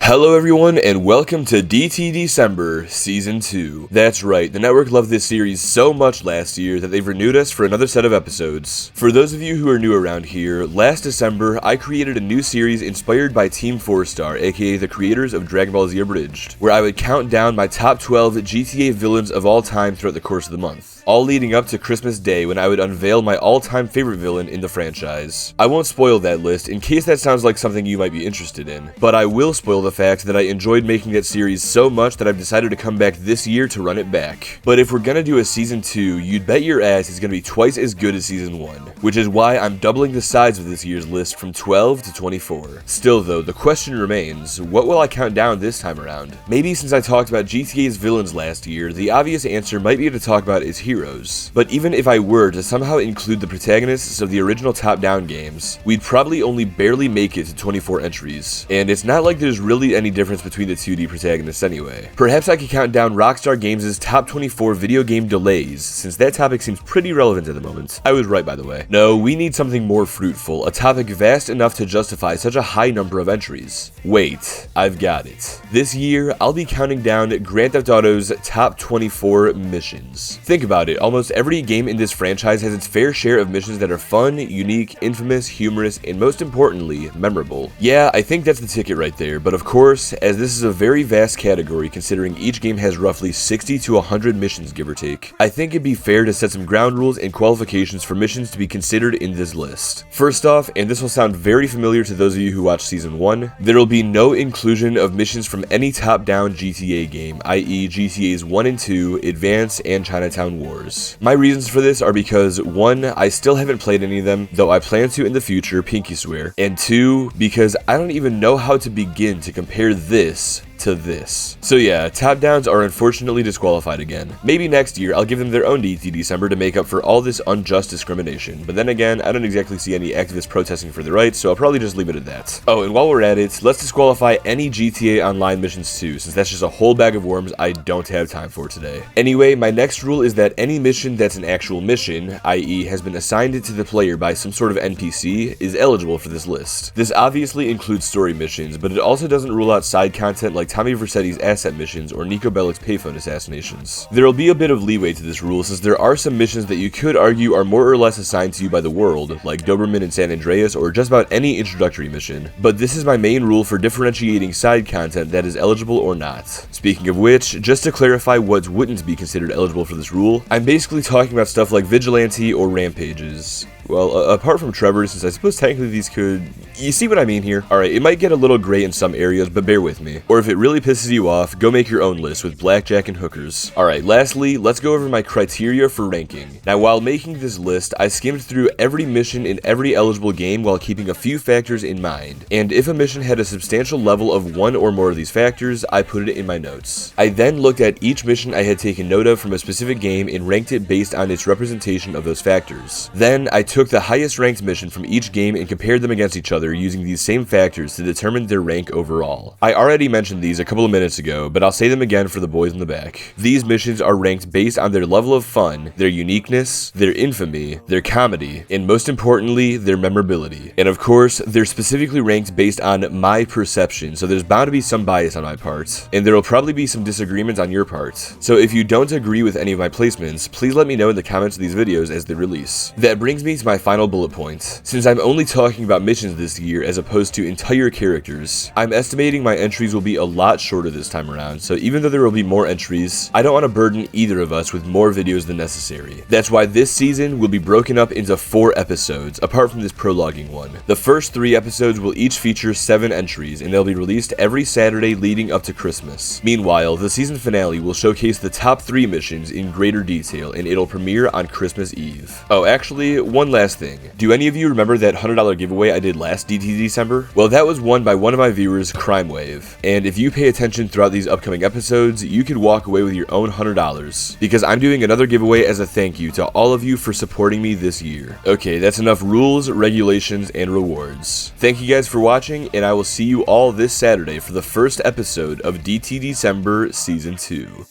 Hello everyone, and welcome to DT December Season 2. That's right, the network loved this series so much last year that they've renewed us for another set of episodes. For those of you who are new around here, last December, I created a new series inspired by Team 4-Star, aka the creators of Dragon Ball Z Abridged, where I would count down my top 12 GTA villains of all time throughout the course of the month, all leading up to Christmas Day when I would unveil my all-time favorite villain in the franchise. I won't spoil that list in case that sounds like something you might be interested in, but I will spoil the fact that I enjoyed making that series so much that I've decided to come back this year to run it back. But if we're gonna do a Season 2, you'd bet your ass it's gonna be twice as good as Season 1, which is why I'm doubling the size of this year's list from 12 to 24. Still though, the question remains, what will I count down this time around? Maybe since I talked about GTA's villains last year, the obvious answer might be to talk about its heroes. But even if I were to somehow include the protagonists of the original top-down games, we'd probably only barely make it to 24 entries, and it's not like there's really any difference between the 2D protagonists anyway. Perhaps I could count down Rockstar Games' top 24 video game delays, since that topic seems pretty relevant at the moment. I was right, by the way. No, we need something more fruitful, a topic vast enough to justify such a high number of entries. Wait, I've got it. This year, I'll be counting down Grand Theft Auto's top 24 missions. Think about it, almost every game in this franchise has its fair share of missions that are fun, unique, infamous, humorous, and most importantly, memorable. Yeah, I think that's the ticket right there, but of course, as this is a very vast category considering each game has roughly 60 to 100 missions give or take, I think it'd be fair to set some ground rules and qualifications for missions to be considered in this list. First off, and this will sound very familiar to those of you who watched Season 1, there will be no inclusion of missions from any top-down GTA game, i.e. GTA's 1 and 2, Advance, and Chinatown Wars. My reasons for this are because 1, I still haven't played any of them, though I plan to in the future, pinky swear, and 2, because I don't even know how to begin to compare this to this. So yeah, top downs are unfortunately disqualified again. Maybe next year I'll give them their own DT December to make up for all this unjust discrimination, but then again, I don't exactly see any activists protesting for their rights, so I'll probably just leave it at that. Oh, and while we're at it, let's disqualify any GTA Online missions too, since that's just a whole bag of worms I don't have time for today. Anyway, my next rule is that any mission that's an actual mission, i.e. has been assigned to the player by some sort of NPC, is eligible for this list. This obviously includes story missions, but it also doesn't rule out side content like Tommy Vercetti's asset missions or Nico Bellic's payphone assassinations. There will be a bit of leeway to this rule since there are some missions that you could argue are more or less assigned to you by the world, like Doberman and San Andreas or just about any introductory mission, but this is my main rule for differentiating side content that is eligible or not. Speaking of which, just to clarify what wouldn't be considered eligible for this rule, I'm basically talking about stuff like Vigilante or Rampages. Well, apart from Trevor, since I suppose technically these could... You see what I mean here? Alright, it might get a little gray in some areas, but bear with me. Or if it really pisses you off, go make your own list with blackjack and hookers. Alright, lastly, let's go over my criteria for ranking. Now, while making this list, I skimmed through every mission in every eligible game while keeping a few factors in mind. And if a mission had a substantial level of one or more of these factors, I put it in my notes. I then looked at each mission I had taken note of from a specific game and ranked it based on its representation of those factors. Then, I took the highest ranked mission from each game and compared them against each other using these same factors to determine their rank overall. I already mentioned these a couple of minutes ago, but I'll say them again for the boys in the back. These missions are ranked based on their level of fun, their uniqueness, their infamy, their comedy, and most importantly, their memorability. And of course, they're specifically ranked based on my perception, so there's bound to be some bias on my part, and there will probably be some disagreements on your part. So if you don't agree with any of my placements, please let me know in the comments of these videos as they release. That brings me to my final bullet point. Since I'm only talking about missions this year as opposed to entire characters, I'm estimating my entries will be a lot shorter this time around, so even though there will be more entries, I don't want to burden either of us with more videos than necessary. That's why this season will be broken up into 4 episodes, apart from this prologuing one. The first 3 episodes will each feature 7 entries, and they'll be released every Saturday leading up to Christmas. Meanwhile, the season finale will showcase the top 3 missions in greater detail, and it'll premiere on Christmas Eve. Oh, actually, one last thing. Do any of you remember that $100 giveaway I did last DT December? Well, that was won by one of my viewers, Crime Wave. And if you pay attention throughout these upcoming episodes, you could walk away with your own $100, because I'm doing another giveaway as a thank you to all of you for supporting me this year. Okay, that's enough rules, regulations, and rewards. Thank you guys for watching, and I will see you all this Saturday for the first episode of DT December Season 2.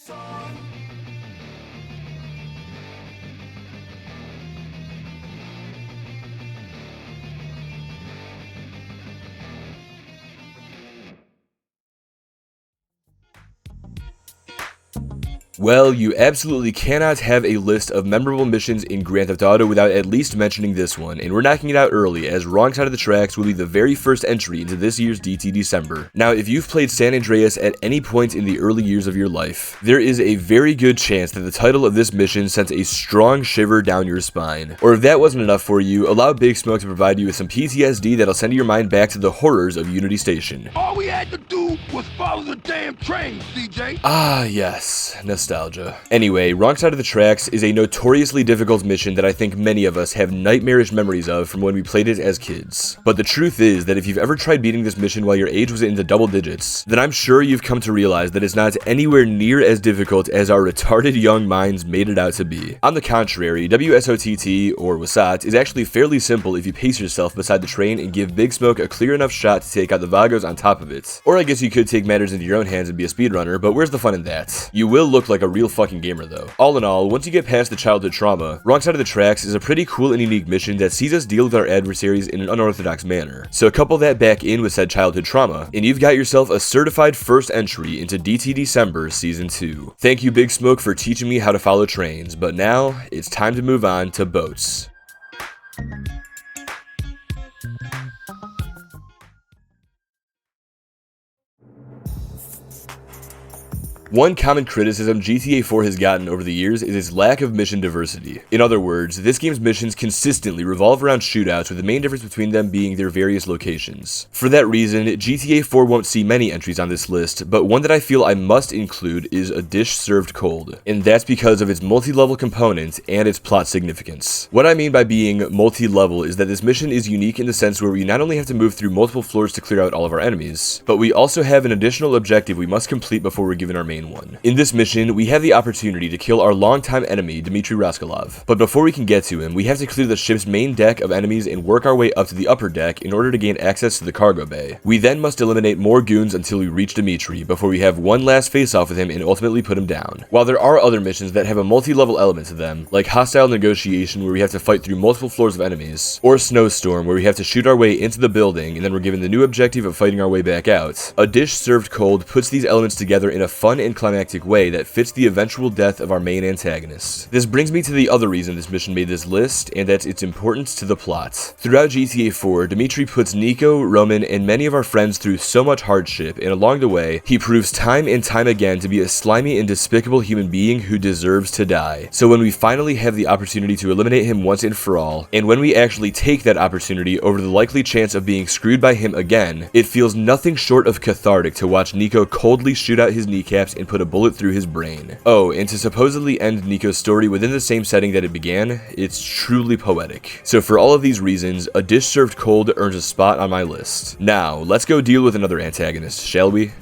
Well, you absolutely cannot have a list of memorable missions in Grand Theft Auto without at least mentioning this one, and we're knocking it out early, as Wrong Side of the Tracks will be the very first entry into this year's DT December. Now, if you've played San Andreas at any point in the early years of your life, there is a very good chance that the title of this mission sent a strong shiver down your spine. Or if that wasn't enough for you, allow Big Smoke to provide you with some PTSD that'll send your mind back to the horrors of Unity Station. All we had to do was follow the damn train, CJ. Ah, yes. Nostalgia. Anyway, Wrong Side of the Tracks is a notoriously difficult mission that I think many of us have nightmarish memories of from when we played it as kids. But the truth is that if you've ever tried beating this mission while your age was in the double digits, then I'm sure you've come to realize that it's not anywhere near as difficult as our retarded young minds made it out to be. On the contrary, WSOTT, or WSOT, is actually fairly simple if you pace yourself beside the train and give Big Smoke a clear enough shot to take out the Vagos on top of it. Or I guess you could take matters into your own hands and be a speedrunner, but where's the fun in that? You will look like a real fucking gamer though. All in all, once you get past the childhood trauma, Wrong Side of the Tracks is a pretty cool and unique mission that sees us deal with our adversaries in an unorthodox manner. So couple that back in with said childhood trauma, and you've got yourself a certified first entry into DT December Season 2. Thank you Big Smoke for teaching me how to follow trains, but now it's time to move on to boats. One common criticism GTA 4 has gotten over the years is its lack of mission diversity. In other words, this game's missions consistently revolve around shootouts, with the main difference between them being their various locations. For that reason, GTA 4 won't see many entries on this list, but one that I feel I must include is A Dish Served Cold, and that's because of its multi-level component and its plot significance. What I mean by being multi-level is that this mission is unique in the sense where we not only have to move through multiple floors to clear out all of our enemies, but we also have an additional objective we must complete before we're given our main one. In this mission, we have the opportunity to kill our longtime enemy, Dmitry Raskolov. But before we can get to him, we have to clear the ship's main deck of enemies and work our way up to the upper deck in order to gain access to the cargo bay. We then must eliminate more goons until we reach Dmitry, before we have one last face-off with him and ultimately put him down. While there are other missions that have a multi-level element to them, like Hostile Negotiation, where we have to fight through multiple floors of enemies, or Snowstorm, where we have to shoot our way into the building and then we're given the new objective of fighting our way back out, A Dish Served Cold puts these elements together in a fun and climactic way that fits the eventual death of our main antagonist. This brings me to the other reason this mission made this list, and that's its importance to the plot. Throughout GTA 4, Dmitry puts Nico, Roman, and many of our friends through so much hardship, and along the way, he proves time and time again to be a slimy and despicable human being who deserves to die. So when we finally have the opportunity to eliminate him once and for all, and when we actually take that opportunity over the likely chance of being screwed by him again, it feels nothing short of cathartic to watch Nico coldly shoot out his kneecaps and put a bullet through his brain. Oh, and to supposedly end Nico's story within the same setting that it began, it's truly poetic. So for all of these reasons, A Dish Served Cold earns a spot on my list. Now, let's go deal with another antagonist, shall we?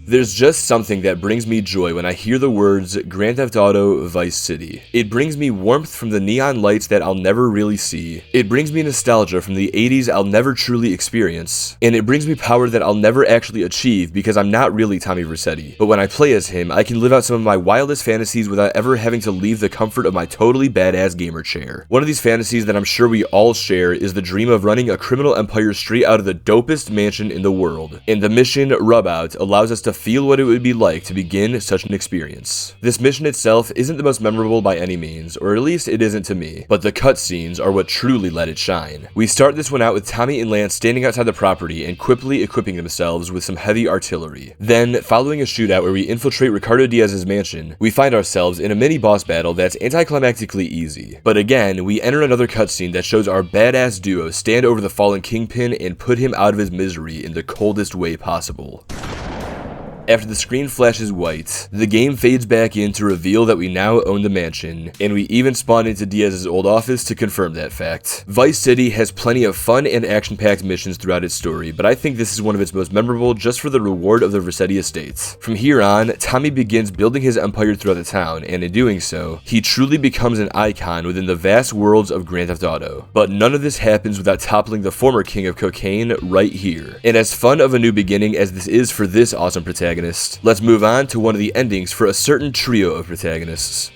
There's just something that brings me joy when I hear the words Grand Theft Auto Vice City. It brings me warmth from the neon lights that I'll never really see. It brings me nostalgia from the 80s I'll never truly experience. And it brings me power that I'll never actually achieve because I'm not really Tommy Vercetti. But when I play as him, I can live out some of my wildest fantasies without ever having to leave the comfort of my totally badass gamer chair. One of these fantasies that I'm sure we all share is the dream of running a criminal empire straight out of the dopest mansion in the world. And the mission, Rub Out, allows us to feel what it would be like to begin such an experience. This mission itself isn't the most memorable by any means, or at least it isn't to me, but the cutscenes are what truly let it shine. We start this one out with Tommy and Lance standing outside the property and quickly equipping themselves with some heavy artillery. Then, following a shootout where we infiltrate Ricardo Diaz's mansion, we find ourselves in a mini boss battle that's anticlimactically easy. But again, we enter another cutscene that shows our badass duo stand over the fallen Kingpin and put him out of his misery in the coldest way possible. After the screen flashes white, the game fades back in to reveal that we now own the mansion, and we even spawn into Diaz's old office to confirm that fact. Vice City has plenty of fun and action-packed missions throughout its story, but I think this is one of its most memorable just for the reward of the Vercetti estates. From here on, Tommy begins building his empire throughout the town, and in doing so, he truly becomes an icon within the vast worlds of Grand Theft Auto. But none of this happens without toppling the former king of cocaine right here. And as fun of a new beginning as this is for this awesome protagonist, let's move on to one of the endings for a certain trio of protagonists.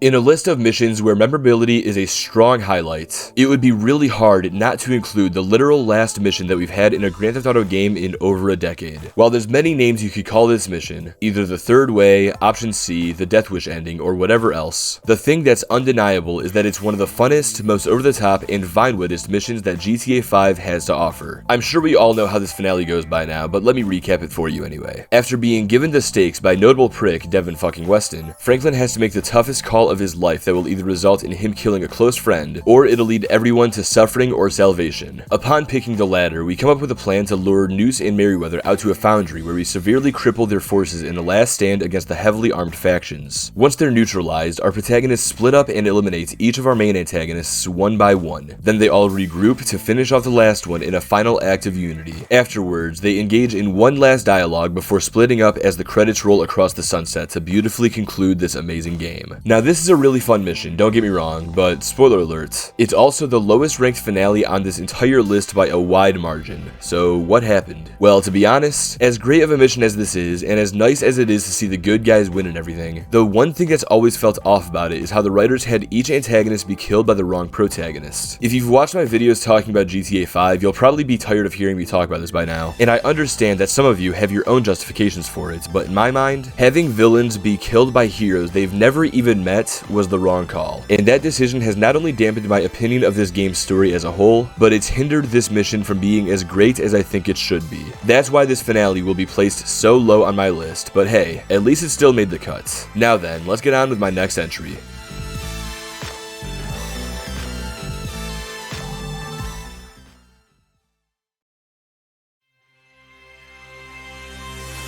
In a list of missions where memorability is a strong highlight, it would be really hard not to include the literal last mission that we've had in a Grand Theft Auto game in over a decade. While there's many names you could call this mission, either the third way, option C, the Death Wish ending, or whatever else, the thing that's undeniable is that it's one of the funnest, most over-the-top, and Vinewoodest missions that GTA 5 has to offer. I'm sure we all know how this finale goes by now, but let me recap it for you anyway. After being given the stakes by notable prick Devin fucking Weston, Franklin has to make the toughest call of his life that will either result in him killing a close friend, or it'll lead everyone to suffering or salvation. Upon picking the latter, we come up with a plan to lure Noose and Merryweather out to a foundry where we severely cripple their forces in a last stand against the heavily armed factions. Once they're neutralized, our protagonists split up and eliminate each of our main antagonists one by one. Then they all regroup to finish off the last one in a final act of unity. Afterwards, they engage in one last dialogue before splitting up as the credits roll across the sunset to beautifully conclude this amazing game. Now this is a really fun mission, don't get me wrong, but spoiler alert, it's also the lowest ranked finale on this entire list by a wide margin. So what happened? Well, to be honest, as great of a mission as this is, and as nice as it is to see the good guys win and everything, the one thing that's always felt off about it is how the writers had each antagonist be killed by the wrong protagonist. If you've watched my videos talking about GTA 5, you'll probably be tired of hearing me talk about this by now, and I understand that some of you have your own justifications for it, but in my mind, having villains be killed by heroes they've never even met was the wrong call. And that decision has not only dampened my opinion of this game's story as a whole, but it's hindered this mission from being as great as I think it should be. That's why this finale will be placed so low on my list, but hey, at least it still made the cut. Now then, let's get on with my next entry.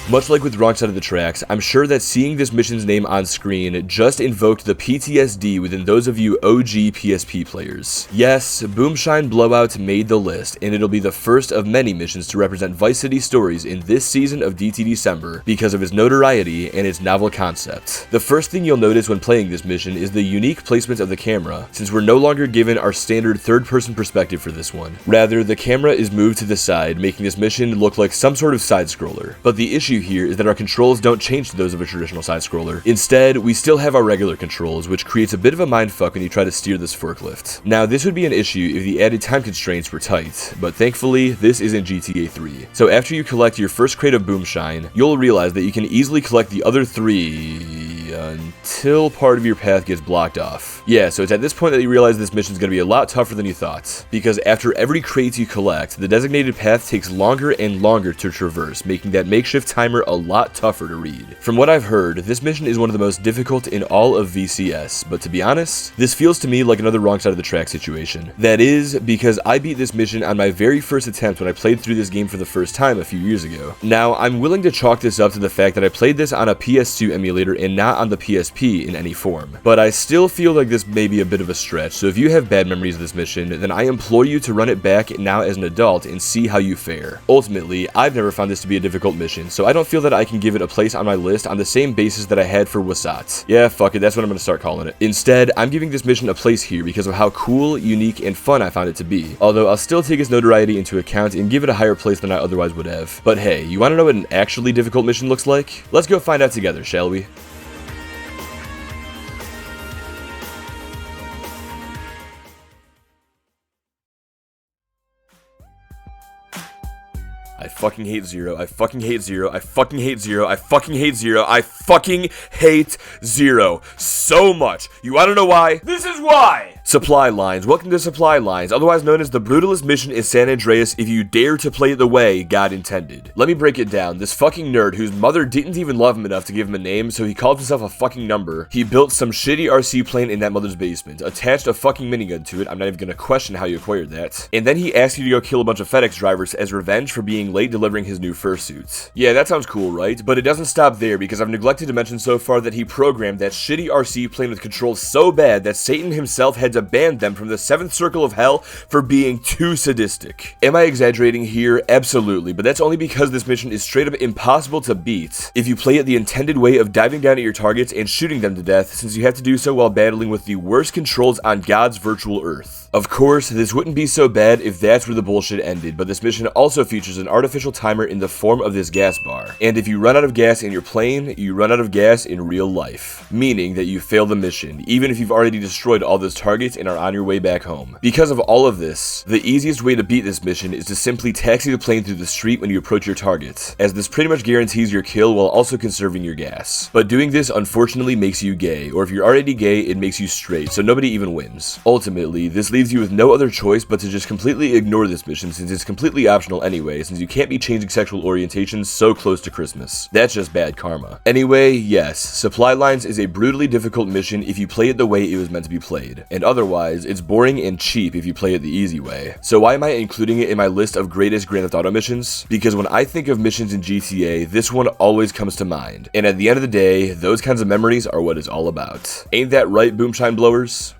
Much like with Wrong Side of the Tracks, I'm sure that seeing this mission's name on screen just invoked the PTSD within those of you OG PSP players. Yes, Boomshine Blowout made the list, and it'll be the first of many missions to represent Vice City stories in this season of DT December because of its notoriety and its novel concept. The first thing you'll notice when playing this mission is the unique placement of the camera, since we're no longer given our standard third-person perspective for this one. Rather, the camera is moved to the side, making this mission look like some sort of side-scroller. But the issue here is that our controls don't change to those of a traditional side-scroller. Instead, we still have our regular controls, which creates a bit of a mindfuck when you try to steer this forklift. Now, this would be an issue if the added time constraints were tight, but thankfully, this isn't GTA 3. So after you collect your first crate of Boomshine, you'll realize that you can easily collect the other 3 until part of your path gets blocked off. Yeah, so it's at this point that you realize this mission is going to be a lot tougher than you thought, because after every crate you collect, the designated path takes longer and longer to traverse, making that makeshift timer a lot tougher to read. From what I've heard, this mission is one of the most difficult in all of VCS, but to be honest, this feels to me like another Wrong Side of the Track situation. That is, because I beat this mission on my very first attempt when I played through this game for the first time a few years ago. Now, I'm willing to chalk this up to the fact that I played this on a PS2 emulator and not on the PSP in any form, but I still feel like this may be a bit of a stretch, so if you have bad memories of this mission, then I implore you to run it back now as an adult and see how you fare. Ultimately, I've never found this to be a difficult mission, so I don't feel that I can give it a place on my list on the same basis that I had for Wasat. Yeah, fuck it, that's what I'm gonna start calling it. Instead, I'm giving this mission a place here because of how cool, unique, and fun I found it to be, although I'll still take its notoriety into account and give it a higher place than I otherwise would have. But hey, you wanna know what an actually difficult mission looks like? Let's go find out together, shall we? I fucking hate Zero. I fucking hate Zero. I fucking hate Zero. I fucking hate Zero. I fucking hate Zero so much. You wanna know why? This is why! Supply Lines. Welcome to Supply Lines, otherwise known as the brutalest mission in San Andreas if you dare to play it the way God intended. Let me break it down. This fucking nerd, whose mother didn't even love him enough to give him a name, so he called himself a fucking number. He built some shitty RC plane in that mother's basement, attached a fucking minigun to it, I'm not even gonna question how you acquired that, and then he asked you to go kill a bunch of FedEx drivers as revenge for being late delivering his new fursuit. Yeah, that sounds cool, right? But it doesn't stop there, because I've neglected to mention so far that he programmed that shitty RC plane with controls so bad that Satan himself had to ban them from the 7th circle of hell for being too sadistic. Am I exaggerating here? Absolutely, but that's only because this mission is straight up impossible to beat if you play it the intended way of diving down at your targets and shooting them to death, since you have to do so while battling with the worst controls on God's virtual earth. death. Of course, this wouldn't be so bad if that's where the bullshit ended, but this mission also features an artificial timer in the form of this gas bar. And if you run out of gas in your plane, you run out of gas in real life, meaning that you fail the mission, even if you've already destroyed all those targets and are on your way back home. Because of all of this, the easiest way to beat this mission is to simply taxi the plane through the street when you approach your target, as this pretty much guarantees your kill while also conserving your gas. But doing this unfortunately makes you gay, or if you're already gay, it makes you straight, so nobody even wins. Ultimately, this leaves you with no other choice but to just completely ignore this mission, since it's completely optional anyway, since you can't be changing sexual orientations so close to Christmas. That's just bad karma. Anyway, yes, Supply Lines is a brutally difficult mission if you play it the way it was meant to be played, and otherwise, it's boring and cheap if you play it the easy way. So why am I including it in my list of greatest Grand Theft Auto missions? Because when I think of missions in GTA, this one always comes to mind, and at the end of the day, those kinds of memories are what it's all about. Ain't that right, Boomshine Blowers?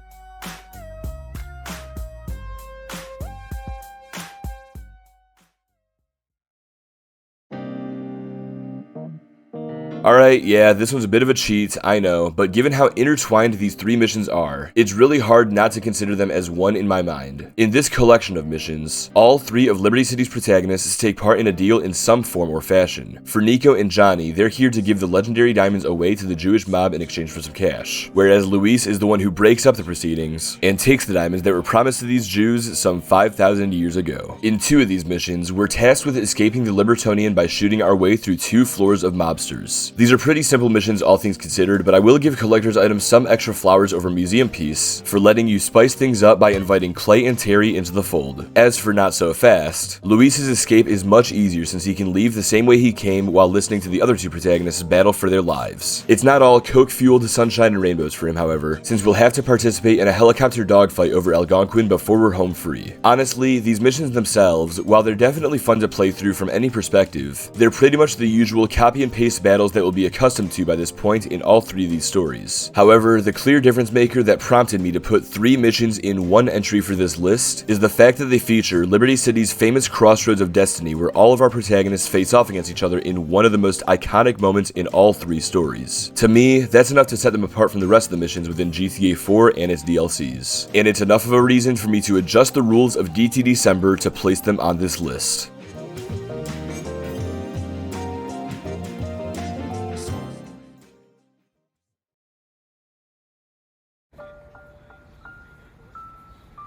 Alright, yeah, this one's a bit of a cheat, I know, but given how intertwined these three missions are, it's really hard not to consider them as one in my mind. In this collection of missions, all three of Liberty City's protagonists take part in a deal in some form or fashion. For Nico and Johnny, they're here to give the legendary diamonds away to the Jewish mob in exchange for some cash, whereas Luis is the one who breaks up the proceedings and takes the diamonds that were promised to these Jews some 5,000 years ago. In two of these missions, we're tasked with escaping the Libertonian by shooting our way through 2 floors of mobsters. These are pretty simple missions all things considered, but I will give collector's items some extra flowers over museum piece for letting you spice things up by inviting Clay and Terry into the fold. As for not so fast, Luis's escape is much easier since he can leave the same way he came while listening to the other two protagonists battle for their lives. It's not all coke-fueled sunshine and rainbows for him, however, since we'll have to participate in a helicopter dogfight over Algonquin before we're home free. Honestly, these missions themselves, while they're definitely fun to play through from any perspective, they're pretty much the usual copy and paste battles that will be accustomed to by this point in all three of these stories. However, the clear difference maker that prompted me to put 3 missions in one entry for this list is the fact that they feature Liberty City's famous Crossroads of Destiny, where all of our protagonists face off against each other in one of the most iconic moments in all 3 stories. To me, that's enough to set them apart from the rest of the missions within GTA 4 and its DLCs. And it's enough of a reason for me to adjust the rules of DT December to place them on this list.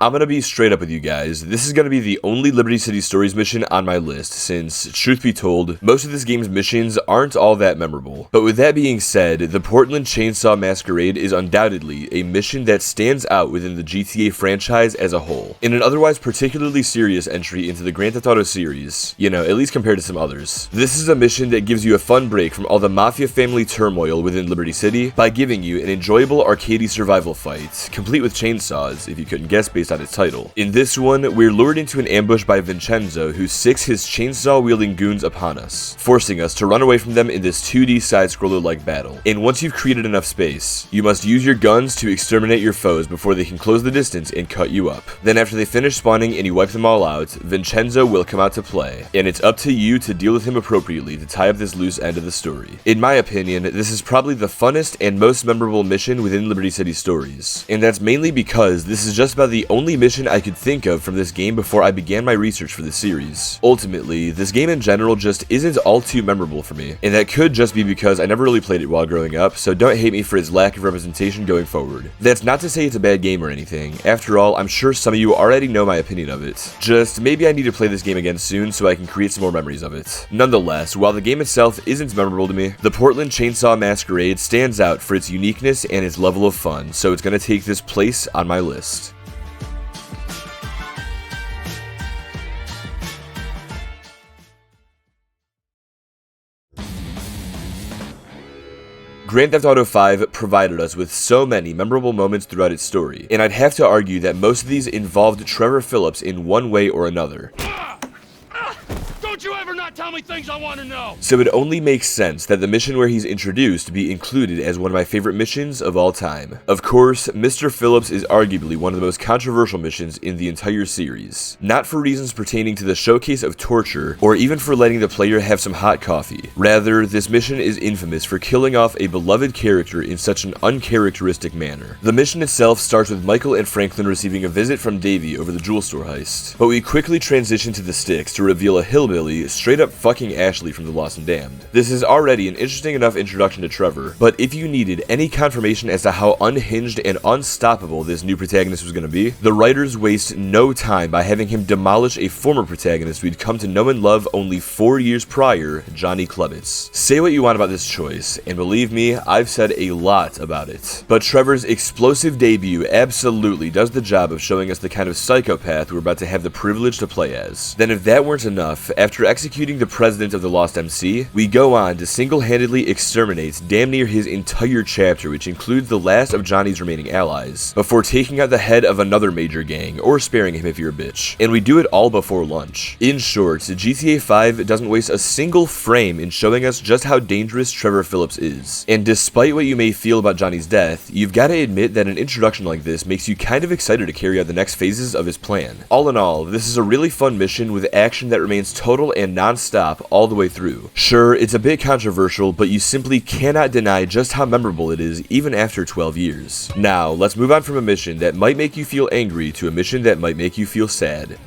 I'm gonna be straight up with you guys, this is gonna be the only Liberty City Stories mission on my list, since, truth be told, most of this game's missions aren't all that memorable. But with that being said, the Portland Chainsaw Masquerade is undoubtedly a mission that stands out within the GTA franchise as a whole. In an otherwise particularly serious entry into the Grand Theft Auto series, you know, at least compared to some others. This is a mission that gives you a fun break from all the Mafia family turmoil within Liberty City by giving you an enjoyable arcadey survival fight, complete with chainsaws, if you couldn't guess based on its title. In this one, we're lured into an ambush by Vincenzo, who sicks his chainsaw-wielding goons upon us, forcing us to run away from them in this 2D side-scroller-like battle. And once you've created enough space, you must use your guns to exterminate your foes before they can close the distance and cut you up. Then after they finish spawning and you wipe them all out, Vincenzo will come out to play, and it's up to you to deal with him appropriately to tie up this loose end of the story. In my opinion, this is probably the funnest and most memorable mission within Liberty City Stories, and that's mainly because this is just about the only mission I could think of from this game before I began my research for this series. Ultimately, this game in general just isn't all too memorable for me, and that could just be because I never really played it while growing up, so don't hate me for its lack of representation going forward. That's not to say it's a bad game or anything. After all, I'm sure some of you already know my opinion of it. Just maybe I need to play this game again soon so I can create some more memories of it. Nonetheless, while the game itself isn't memorable to me, the Portland Chainsaw Masquerade stands out for its uniqueness and its level of fun, so it's gonna take this place on my list. Grand Theft Auto 5 provided us with so many memorable moments throughout its story, and I'd have to argue that most of these involved Trevor Phillips in one way or another. Don't Don't you ever not tell me things I want to know! So it only makes sense that the mission where he's introduced be included as one of my favorite missions of all time. Of course, Mr. Phillips is arguably one of the most controversial missions in the entire series. Not for reasons pertaining to the showcase of torture, or even for letting the player have some hot coffee. Rather, this mission is infamous for killing off a beloved character in such an uncharacteristic manner. The mission itself starts with Michael and Franklin receiving a visit from Davey over the jewel store heist, but we quickly transition to the sticks to reveal a hillbilly straight up fucking Ashley from The Lost and Damned. This is already an interesting enough introduction to Trevor, but if you needed any confirmation as to how unhinged and unstoppable this new protagonist was going to be, the writers waste no time by having him demolish a former protagonist we'd come to know and love only 4 years prior, Johnny Klebitz. Say what you want about this choice, and believe me, I've said a lot about it. But Trevor's explosive debut absolutely does the job of showing us the kind of psychopath we're about to have the privilege to play as. Then if that weren't enough, after executing the president of the Lost MC, we go on to single-handedly exterminate damn near his entire chapter, which includes the last of Johnny's remaining allies, before taking out the head of another major gang, or sparing him if you're a bitch. And we do it all before lunch. In short, GTA 5 doesn't waste a single frame in showing us just how dangerous Trevor Phillips is. And despite what you may feel about Johnny's death, you've got to admit that an introduction like this makes you kind of excited to carry out the next phases of his plan. All in all, this is a really fun mission with action that remains total and non-stop all the way through. Sure, it's a bit controversial, but you simply cannot deny just how memorable it is even after 12 years. Now, let's move on from a mission that might make you feel angry to a mission that might make you feel sad.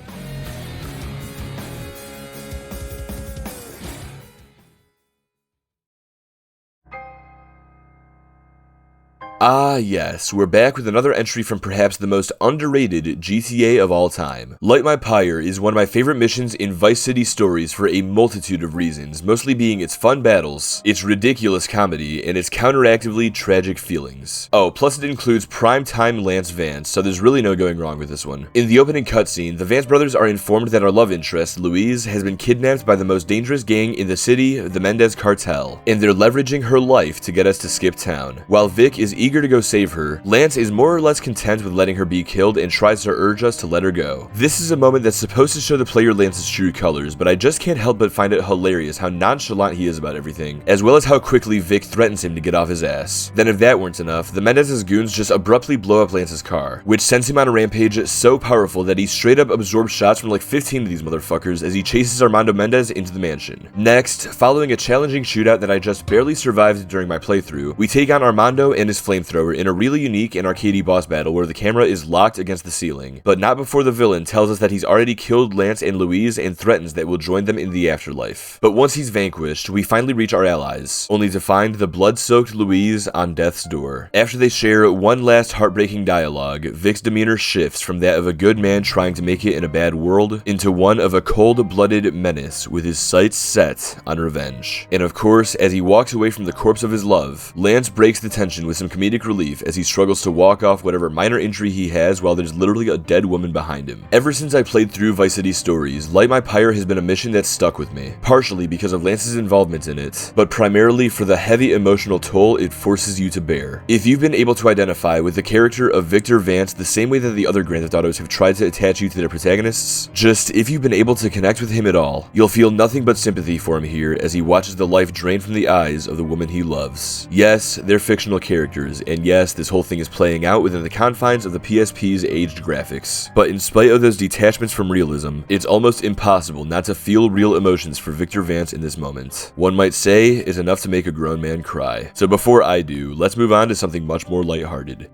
Ah yes, we're back with another entry from perhaps the most underrated GTA of all time. Light My Pyre is one of my favorite missions in Vice City Stories for a multitude of reasons, mostly being its fun battles, its ridiculous comedy, and its counteractively tragic feelings. Oh, plus it includes prime-time Lance Vance, so there's really no going wrong with this one. In the opening cutscene, the Vance brothers are informed that our love interest, Louise, has been kidnapped by the most dangerous gang in the city, the Mendez Cartel, and they're leveraging her life to get us to skip town. While Vic is eager to go save her, Lance is more or less content with letting her be killed and tries to urge us to let her go. This is a moment that's supposed to show the player Lance's true colors, but I just can't help but find it hilarious how nonchalant he is about everything, as well as how quickly Vic threatens him to get off his ass. Then if that weren't enough, the Mendez's goons just abruptly blow up Lance's car, which sends him on a rampage so powerful that he straight up absorbs shots from like 15 of these motherfuckers as he chases Armando Mendez into the mansion. Next, following a challenging shootout that I just barely survived during my playthrough, we take on Armando and his flamethrower in a really unique and arcadey boss battle where the camera is locked against the ceiling, but not before the villain tells us that he's already killed Lance and Louise and threatens that we'll join them in the afterlife. But once he's vanquished, we finally reach our allies, only to find the blood-soaked Louise on death's door. After they share one last heartbreaking dialogue, Vic's demeanor shifts from that of a good man trying to make it in a bad world into one of a cold-blooded menace with his sights set on revenge. And of course, as he walks away from the corpse of his love, Lance breaks the tension with some comedic relief as he struggles to walk off whatever minor injury he has while there's literally a dead woman behind him. Ever since I played through Vice City Stories, Light My Pyre has been a mission that stuck with me, partially because of Lance's involvement in it, but primarily for the heavy emotional toll it forces you to bear. If you've been able to identify with the character of Victor Vance the same way that the other Grand Theft Autos have tried to attach you to their protagonists, just if you've been able to connect with him at all, you'll feel nothing but sympathy for him here as he watches the life drain from the eyes of the woman he loves. Yes, they're fictional characters, and yes, this whole thing is playing out within the confines of the PSP's aged graphics. But in spite of those detachments from realism, it's almost impossible not to feel real emotions for Victor Vance in this moment. One might say is enough to make a grown man cry. So before I do, let's move on to something much more lighthearted.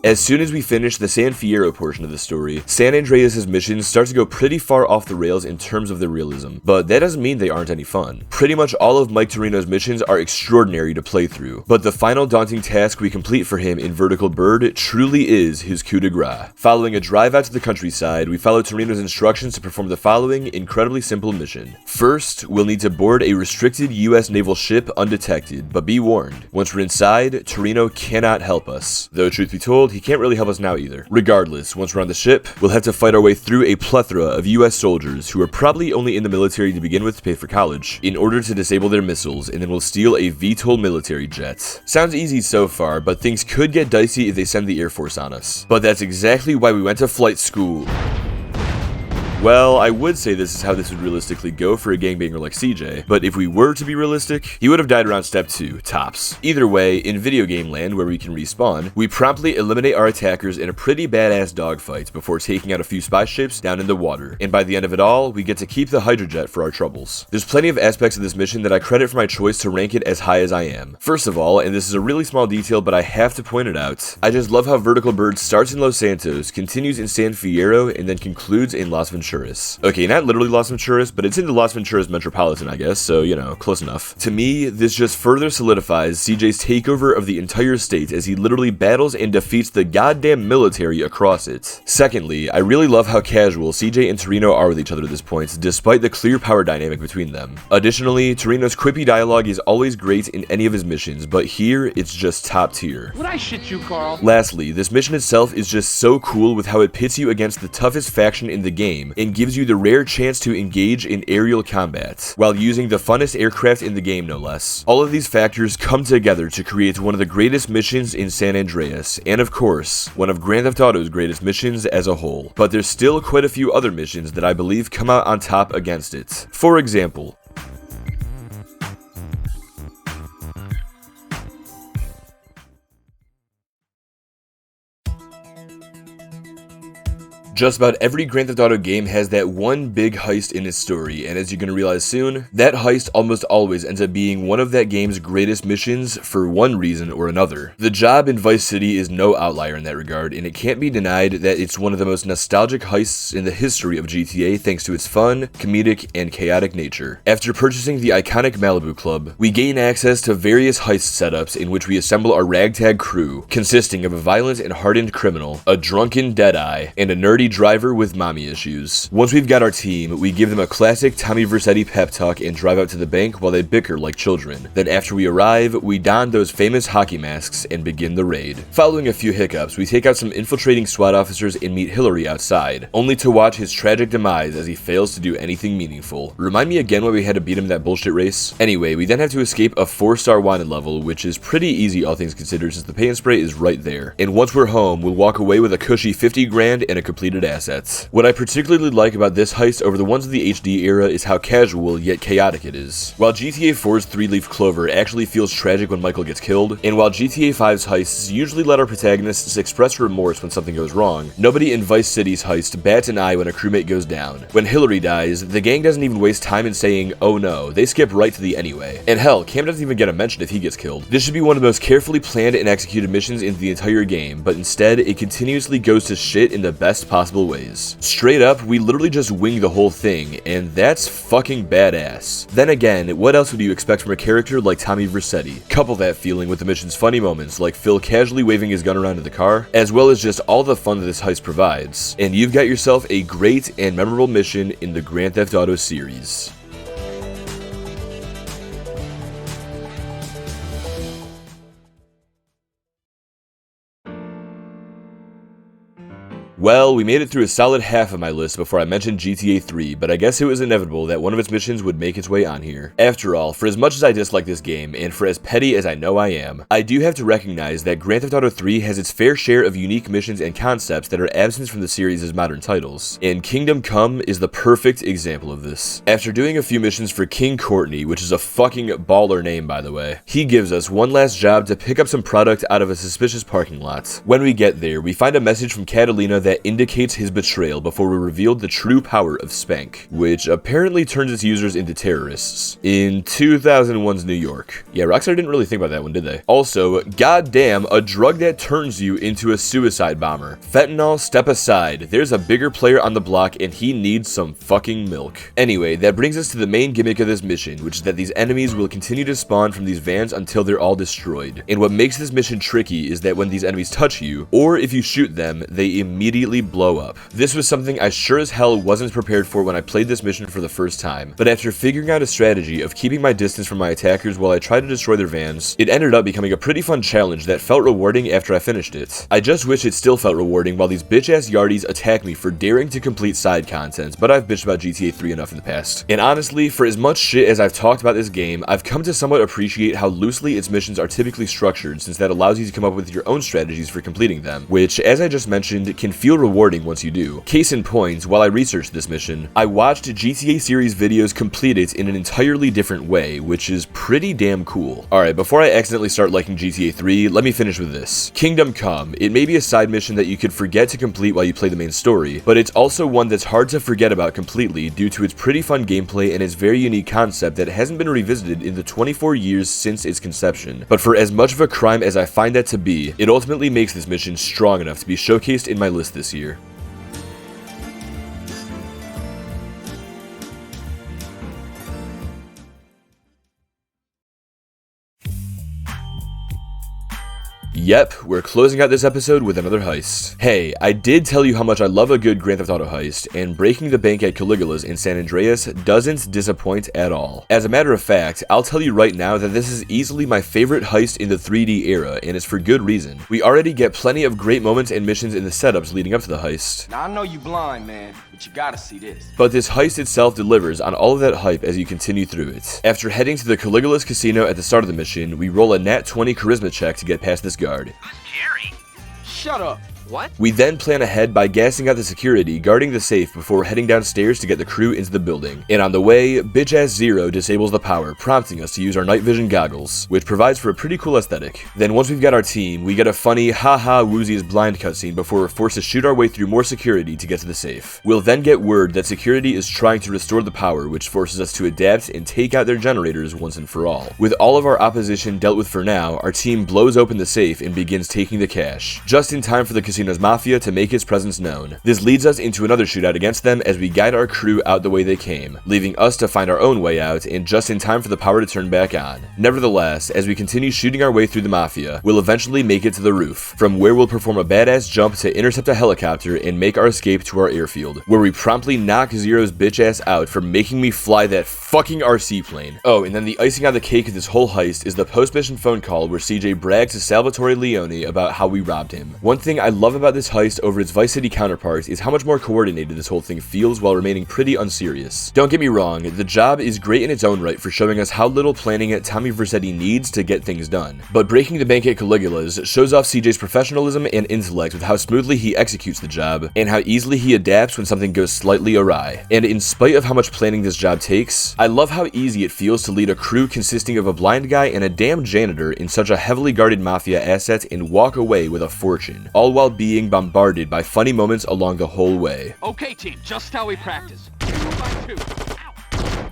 As soon as we finish the San Fierro portion of the story, San Andreas' missions start to go pretty far off the rails in terms of their realism, but that doesn't mean they aren't any fun. Pretty much all of Mike Torino's missions are extraordinary to play through, but the final daunting task we complete for him in Vertical Bird truly is his coup de grace. Following a drive out to the countryside, we follow Torino's instructions to perform the following incredibly simple mission. First, we'll need to board a restricted US naval ship undetected, but be warned, once we're inside, Torino cannot help us. Though truth be told, he can't really help us now either. Regardless, once we're on the ship, we'll have to fight our way through a plethora of US soldiers who are probably only in the military to begin with to pay for college, in order to disable their missiles, and then we'll steal a VTOL military jet. Sounds easy so far, but things could get dicey if they send the Air Force on us. But that's exactly why we went to flight school. Well, I would say this is how this would realistically go for a gangbanger like CJ, but if we were to be realistic, he would have died around step 2, tops. Either way, in video game land where we can respawn, we promptly eliminate our attackers in a pretty badass dogfight before taking out a few spy ships down in the water, and by the end of it all, we get to keep the Hydrojet for our troubles. There's plenty of aspects of this mission that I credit for my choice to rank it as high as I am. First of all, and this is a really small detail but I have to point it out, I just love how Vertical Bird starts in Los Santos, continues in San Fierro, and then concludes in Las Venturas. Okay, not literally Las Venturas, but it's in the Las Venturas metropolitan, I guess, so, you know, close enough. To me, this just further solidifies CJ's takeover of the entire state as he literally battles and defeats the goddamn military across it. Secondly, I really love how casual CJ and Toreno are with each other at this point, despite the clear power dynamic between them. Additionally, Toreno's quippy dialogue is always great in any of his missions, but here, it's just top tier. Would I shit you, Carl? Lastly, this mission itself is just so cool with how it pits you against the toughest faction in the game, and gives you the rare chance to engage in aerial combat, while using the funnest aircraft in the game no less. All of these factors come together to create one of the greatest missions in San Andreas, and of course, one of Grand Theft Auto's greatest missions as a whole. But there's still quite a few other missions that I believe come out on top against it. For example, just about every Grand Theft Auto game has that one big heist in its story, and as you're going to realize soon, that heist almost always ends up being one of that game's greatest missions for one reason or another. The job in Vice City is no outlier in that regard, and it can't be denied that it's one of the most nostalgic heists in the history of GTA thanks to its fun, comedic, and chaotic nature. After purchasing the iconic Malibu Club, we gain access to various heist setups in which we assemble our ragtag crew, consisting of a violent and hardened criminal, a drunken deadeye, and a nerdy driver with mommy issues. Once we've got our team, we give them a classic Tommy Vercetti pep talk and drive out to the bank while they bicker like children. Then after we arrive, we don those famous hockey masks and begin the raid. Following a few hiccups, we take out some infiltrating SWAT officers and meet Hillary outside, only to watch his tragic demise as he fails to do anything meaningful. Remind me again why we had to beat him in that bullshit race? Anyway, we then have to escape a 4-star wanted level, which is pretty easy all things considered since the pay and spray is right there. And once we're home, we'll walk away with a cushy 50 grand and a completed assets. What I particularly like about this heist over the ones of the HD era is how casual yet chaotic it is. While GTA 4's 3-leaf clover actually feels tragic when Michael gets killed, and while GTA 5's heists usually let our protagonists express remorse when something goes wrong, nobody in Vice City's heist bats an eye when a crewmate goes down. When Hillary dies, the gang doesn't even waste time in saying, oh no, they skip right to the anyway. And hell, Cam doesn't even get a mention if he gets killed. This should be one of the most carefully planned and executed missions in the entire game, but instead, it continuously goes to shit in the best possible ways. Straight up, we literally just wing the whole thing, and that's fucking badass. Then again, what else would you expect from a character like Tommy Vercetti? Couple that feeling with the mission's funny moments, like Phil casually waving his gun around in the car, as well as just all the fun that this heist provides, and you've got yourself a great and memorable mission in the Grand Theft Auto series. Well, we made it through a solid half of my list before I mentioned GTA 3, but I guess it was inevitable that one of its missions would make its way on here. After all, for as much as I dislike this game, and for as petty as I know I am, I do have to recognize that Grand Theft Auto 3 has its fair share of unique missions and concepts that are absent from the series' modern titles, and Kingdom Come is the perfect example of this. After doing a few missions for King Courtney, which is a fucking baller name by the way, he gives us one last job to pick up some product out of a suspicious parking lot. When we get there, we find a message from Catalina that indicates his betrayal before we revealed the true power of Spank, which apparently turns its users into terrorists in 2001's New York. Yeah, Rockstar didn't really think about that one, did they? Also, goddamn, a drug that turns you into a suicide bomber. Fentanyl, step aside. There's a bigger player on the block and he needs some fucking milk. Anyway, that brings us to the main gimmick of this mission, which is that these enemies will continue to spawn from these vans until they're all destroyed. And what makes this mission tricky is that when these enemies touch you, or if you shoot them, they immediately immediately blow up. This was something I sure as hell wasn't prepared for when I played this mission for the first time, but after figuring out a strategy of keeping my distance from my attackers while I tried to destroy their vans, it ended up becoming a pretty fun challenge that felt rewarding after I finished it. I just wish it still felt rewarding while these bitch-ass yardies attack me for daring to complete side content, but I've bitched about GTA 3 enough in the past. And honestly, for as much shit as I've talked about this game, I've come to somewhat appreciate how loosely its missions are typically structured, since that allows you to come up with your own strategies for completing them, which, as I just mentioned, can feel rewarding once you do. Case in point, while I researched this mission, I watched GTA series videos complete it in an entirely different way, which is pretty damn cool. Alright, before I accidentally start liking GTA 3, let me finish with this. Kingdom Come. It may be a side mission that you could forget to complete while you play the main story, but it's also one that's hard to forget about completely due to its pretty fun gameplay and its very unique concept that hasn't been revisited in the 24 years since its conception. But for as much of a crime as I find that to be, it ultimately makes this mission strong enough to be showcased in my list this year. Yep, we're closing out this episode with another heist. Hey, I did tell you how much I love a good Grand Theft Auto heist, and breaking the bank at Caligula's in San Andreas doesn't disappoint at all. As a matter of fact, I'll tell you right now that this is easily my favorite heist in the 3D era, and it's for good reason. We already get plenty of great moments and missions in the setups leading up to the heist. Now I know you blind, man, but you gotta see this. But this heist itself delivers on all of that hype as you continue through it. After heading to the Caligula's casino at the start of the mission, we roll a nat 20 charisma check to get past this guard. Shut up. What? We then plan ahead by gassing out the security guarding the safe before heading downstairs to get the crew into the building. And on the way, bitch-ass Zero disables the power, prompting us to use our night vision goggles, which provides for a pretty cool aesthetic. Then once we've got our team, we get a funny haha Woozy is blind cutscene before we're forced to shoot our way through more security to get to the safe. We'll then get word that security is trying to restore the power, which forces us to adapt and take out their generators once and for all. With all of our opposition dealt with for now, our team blows open the safe and begins taking the cash, just in time for the casino's mafia to make its presence known. This leads us into another shootout against them as we guide our crew out the way they came, leaving us to find our own way out and just in time for the power to turn back on. Nevertheless, as we continue shooting our way through the mafia, we'll eventually make it to the roof, from where we'll perform a badass jump to intercept a helicopter and make our escape to our airfield, where we promptly knock Zero's bitch ass out for making me fly that fucking RC plane. Oh, and then the icing on the cake of this whole heist is the post-mission phone call where CJ brags to Salvatore Leone about how we robbed him. One thing I love about this heist over its Vice City counterparts is how much more coordinated this whole thing feels while remaining pretty unserious. Don't get me wrong, the job is great in its own right for showing us how little planning Tommy Vercetti needs to get things done. But breaking the bank at Caligula's shows off CJ's professionalism and intellect with how smoothly he executes the job, and how easily he adapts when something goes slightly awry. And in spite of how much planning this job takes, I love how easy it feels to lead a crew consisting of a blind guy and a damn janitor in such a heavily guarded mafia asset and walk away with a fortune, all while being bombarded by funny moments along the whole way. Okay, team, just how we practice. 2 by 2. Ow!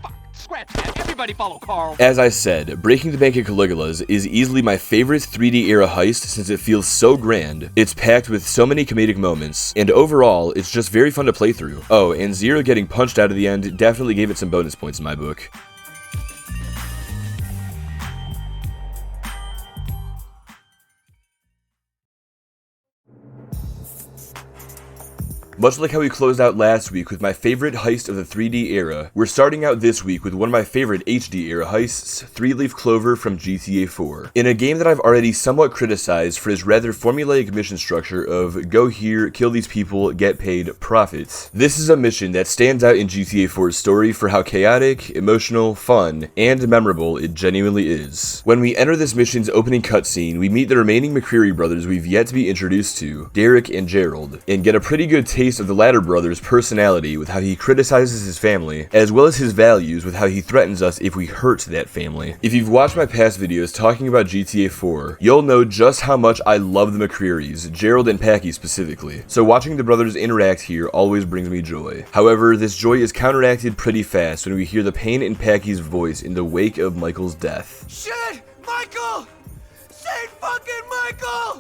Fuck. Scratch that. Everybody follow Carl. As I said, breaking the bank at Caligula's is easily my favorite 3D era heist since it feels so grand, it's packed with so many comedic moments, and overall, it's just very fun to play through. Oh, and Zero getting punched out of the end definitely gave it some bonus points in my book. Much like how we closed out last week with my favorite heist of the 3D era, we're starting out this week with one of my favorite HD era heists, 3-Leaf Clover from GTA 4. In a game that I've already somewhat criticized for its rather formulaic mission structure of go here, kill these people, get paid, profit, this is a mission that stands out in GTA 4's story for how chaotic, emotional, fun, and memorable it genuinely is. When we enter this mission's opening cutscene, we meet the remaining McCreary brothers we've yet to be introduced to, Derek and Gerald, and get a pretty good taste of the latter brother's personality with how he criticizes his family, as well as his values with how he threatens us if we hurt that family. If you've watched my past videos talking about GTA 4, you'll know just how much I love the McCrearys, Gerald and Packy specifically, so watching the brothers interact here always brings me joy. However, this joy is counteracted pretty fast when we hear the pain in Packy's voice in the wake of Michael's death. Shit! Michael! St.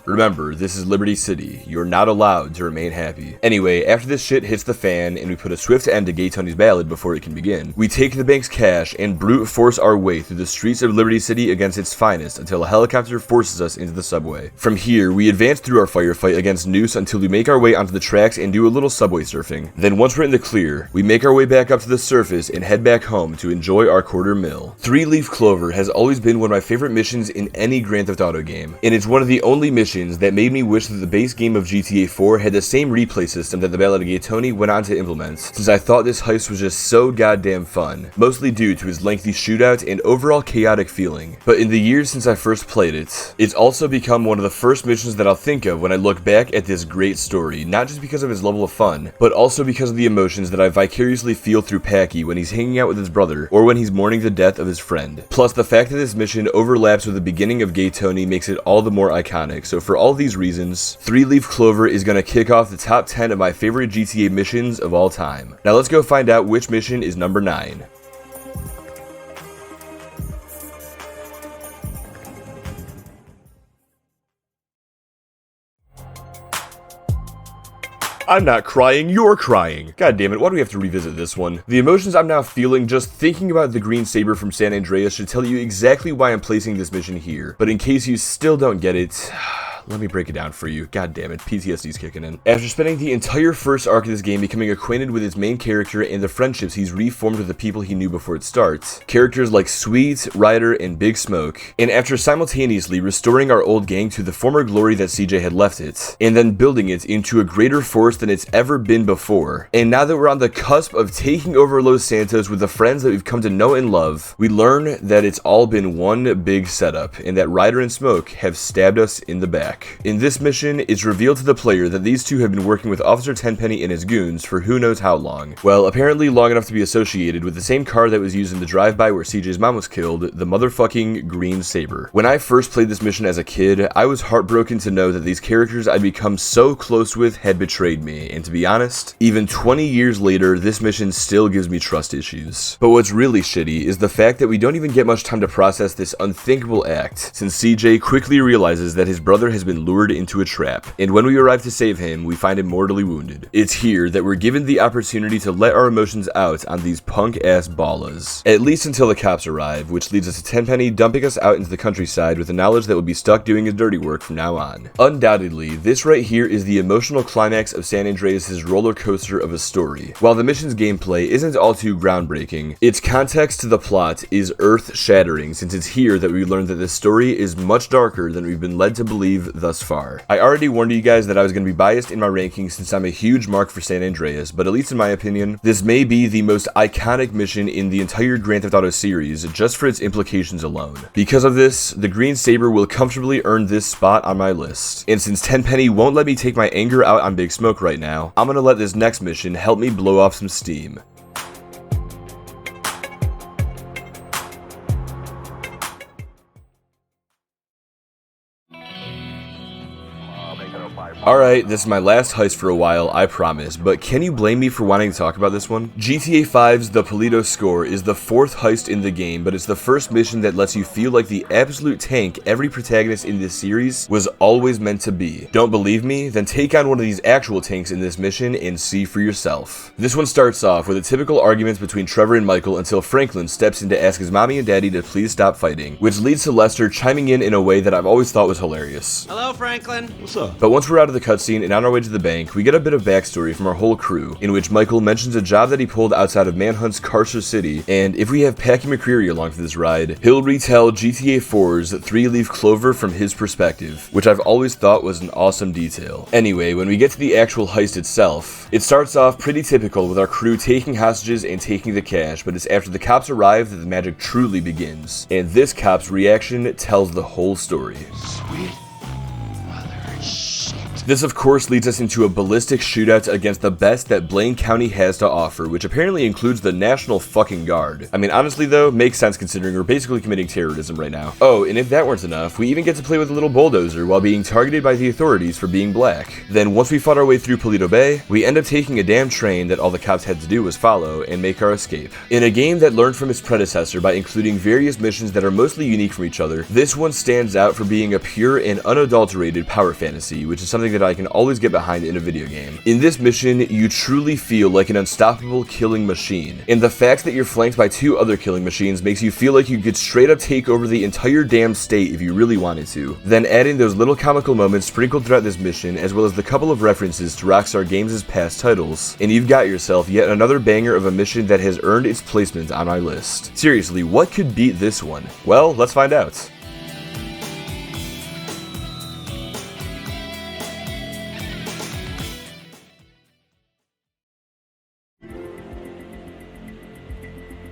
Remember, this is Liberty City. You're not allowed to remain happy. Anyway, after this shit hits the fan and we put a swift end to Gay Tony's ballad before it can begin, we take the bank's cash and brute force our way through the streets of Liberty City against its finest until a helicopter forces us into the subway. From here, we advance through our firefight against Noose until we make our way onto the tracks and do a little subway surfing. Then once we're in the clear, we make our way back up to the surface and head back home to enjoy our quarter meal. 3-Leaf Clover has always been one of my favorite missions in any Grand Theft Auto game, and it's one of the only missions that made me wish that the base game of GTA 4 had the same replay system that the Ballad of Gay Tony went on to implement, since I thought this heist was just so goddamn fun, mostly due to his lengthy shootout and overall chaotic feeling. But in the years since I first played it, it's also become one of the first missions that I'll think of when I look back at this great story, not just because of his level of fun, but also because of the emotions that I vicariously feel through Packy when he's hanging out with his brother, or when he's mourning the death of his friend. Plus, the fact that this mission overlaps with the beginning of Gay Tony makes it all the more iconic, so for all these reasons, 3-Leaf Clover is going to kick off the top 10 of my favorite GTA missions of all time. Now let's go find out which mission is number 9. I'm not crying, you're crying. God damn it, why do we have to revisit this one? The emotions I'm now feeling just thinking about the Green Saber from San Andreas should tell you exactly why I'm placing this mission here. But in case you still don't get it, let me break it down for you. God damn it, PTSD's kicking in. After spending the entire first arc of this game becoming acquainted with its main character and the friendships he's reformed with the people he knew before it starts, characters like Sweet, Ryder, and Big Smoke, and after simultaneously restoring our old gang to the former glory that CJ had left it, and then building it into a greater force than it's ever been before, and now that we're on the cusp of taking over Los Santos with the friends that we've come to know and love, we learn that it's all been one big setup, and that Ryder and Smoke have stabbed us in the back. In this mission, it's revealed to the player that these two have been working with Officer Tenpenny and his goons for who knows how long. Well, apparently long enough to be associated with the same car that was used in the drive-by where CJ's mom was killed, the motherfucking Green Saber. When I first played this mission as a kid, I was heartbroken to know that these characters I'd become so close with had betrayed me, and to be honest, even 20 years later, this mission still gives me trust issues. But what's really shitty is the fact that we don't even get much time to process this unthinkable act, since CJ quickly realizes that his brother has been lured into a trap, and when we arrive to save him, we find him mortally wounded. It's here that we're given the opportunity to let our emotions out on these punk-ass ballas. At least until the cops arrive, which leads us to Tenpenny dumping us out into the countryside with the knowledge that we'll be stuck doing his dirty work from now on. Undoubtedly, this right here is the emotional climax of San Andreas' roller coaster of a story. While the mission's gameplay isn't all too groundbreaking, its context to the plot is earth-shattering, since it's here that we learn that this story is much darker than we've been led to believe thus far. I already warned you guys that I was going to be biased in my rankings since I'm a huge mark for San Andreas, but at least in my opinion, this may be the most iconic mission in the entire Grand Theft Auto series just for its implications alone. Because of this, the Green Saber will comfortably earn this spot on my list. And since Tenpenny won't let me take my anger out on Big Smoke right now, I'm going to let this next mission help me blow off some steam. Alright, this is my last heist for a while, I promise, but can you blame me for wanting to talk about this one? GTA 5's The Polito Score is the 4th heist in the game, but it's the first mission that lets you feel like the absolute tank every protagonist in this series was always meant to be. Don't believe me? Then take on one of these actual tanks in this mission and see for yourself. This one starts off with a typical argument between Trevor and Michael until Franklin steps in to ask his mommy and daddy to please stop fighting, which leads to Lester chiming in a way that I've always thought was hilarious. Hello, Franklin. What's up? But once we're out of the cutscene and on our way to the bank, we get a bit of backstory from our whole crew, in which Michael mentions a job that he pulled outside of Manhunt's Carcer City, and if we have Packy McCreary along for this ride, he'll retell GTA 4's 3-Leaf Clover from his perspective, which I've always thought was an awesome detail. Anyway, when we get to the actual heist itself, it starts off pretty typical with our crew taking hostages and taking the cash, but it's after the cops arrive that the magic truly begins, and this cop's reaction tells the whole story. Sweet mother shit. This of course leads us into a ballistic shootout against the best that Blaine County has to offer, which apparently includes the National fucking Guard. I mean, honestly though, makes sense considering we're basically committing terrorism right now. Oh, and if that weren't enough, we even get to play with a little bulldozer while being targeted by the authorities for being black. Then once we fought our way through Paleto Bay, we end up taking a damn train that all the cops had to do was follow and make our escape. In a game that learned from its predecessor by including various missions that are mostly unique from each other, this one stands out for being a pure and unadulterated power fantasy, which is something that I can always get behind in a video game. In this mission, you truly feel like an unstoppable killing machine, and the fact that you're flanked by 2 other killing machines makes you feel like you could straight up take over the entire damn state if you really wanted to. Then add in those little comical moments sprinkled throughout this mission, as well as the couple of references to Rockstar Games' past titles, and you've got yourself yet another banger of a mission that has earned its placement on my list. Seriously, what could beat this one? Well, let's find out.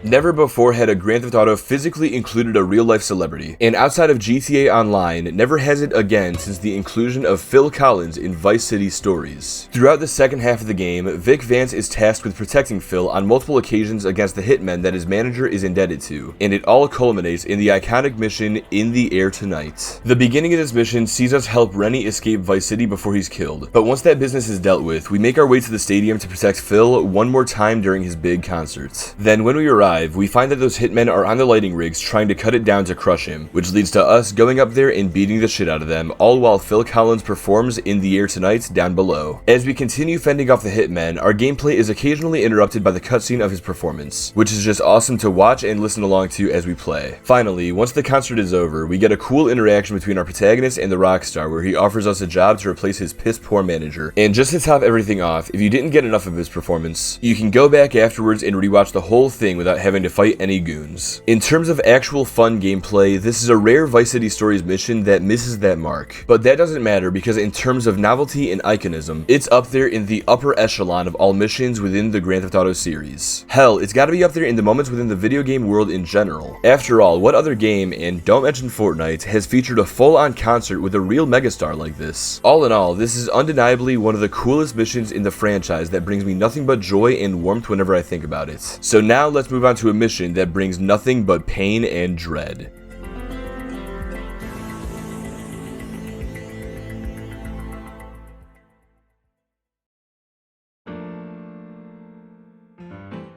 Never before had a Grand Theft Auto physically included a real-life celebrity, and outside of GTA Online, never has it again since the inclusion of Phil Collins in Vice City Stories. Throughout the second half of the game, Vic Vance is tasked with protecting Phil on multiple occasions against the hitmen that his manager is indebted to, and it all culminates in the iconic mission In the Air Tonight. The beginning of this mission sees us help Rennie escape Vice City before he's killed, but once that business is dealt with, we make our way to the stadium to protect Phil one more time during his big concert. Then when we arrive, we find that those hitmen are on the lighting rigs trying to cut it down to crush him, which leads to us going up there and beating the shit out of them, all while Phil Collins performs In the Air Tonight down below. As we continue fending off the hitmen, our gameplay is occasionally interrupted by the cutscene of his performance, which is just awesome to watch and listen along to as we play. Finally, once the concert is over, we get a cool interaction between our protagonist and the Rockstar where he offers us a job to replace his piss-poor manager. And just to top everything off, if you didn't get enough of his performance, you can go back afterwards and rewatch the whole thing without having to fight any goons. In terms of actual fun gameplay, this is a rare Vice City Stories mission that misses that mark. But that doesn't matter because in terms of novelty and iconism, it's up there in the upper echelon of all missions within the Grand Theft Auto series. Hell, it's gotta be up there in the moments within the video game world in general. After all, what other game, and don't mention Fortnite, has featured a full-on concert with a real megastar like this? All in all, this is undeniably one of the coolest missions in the franchise that brings me nothing but joy and warmth whenever I think about it. So now let's move on to a mission that brings nothing but pain and dread.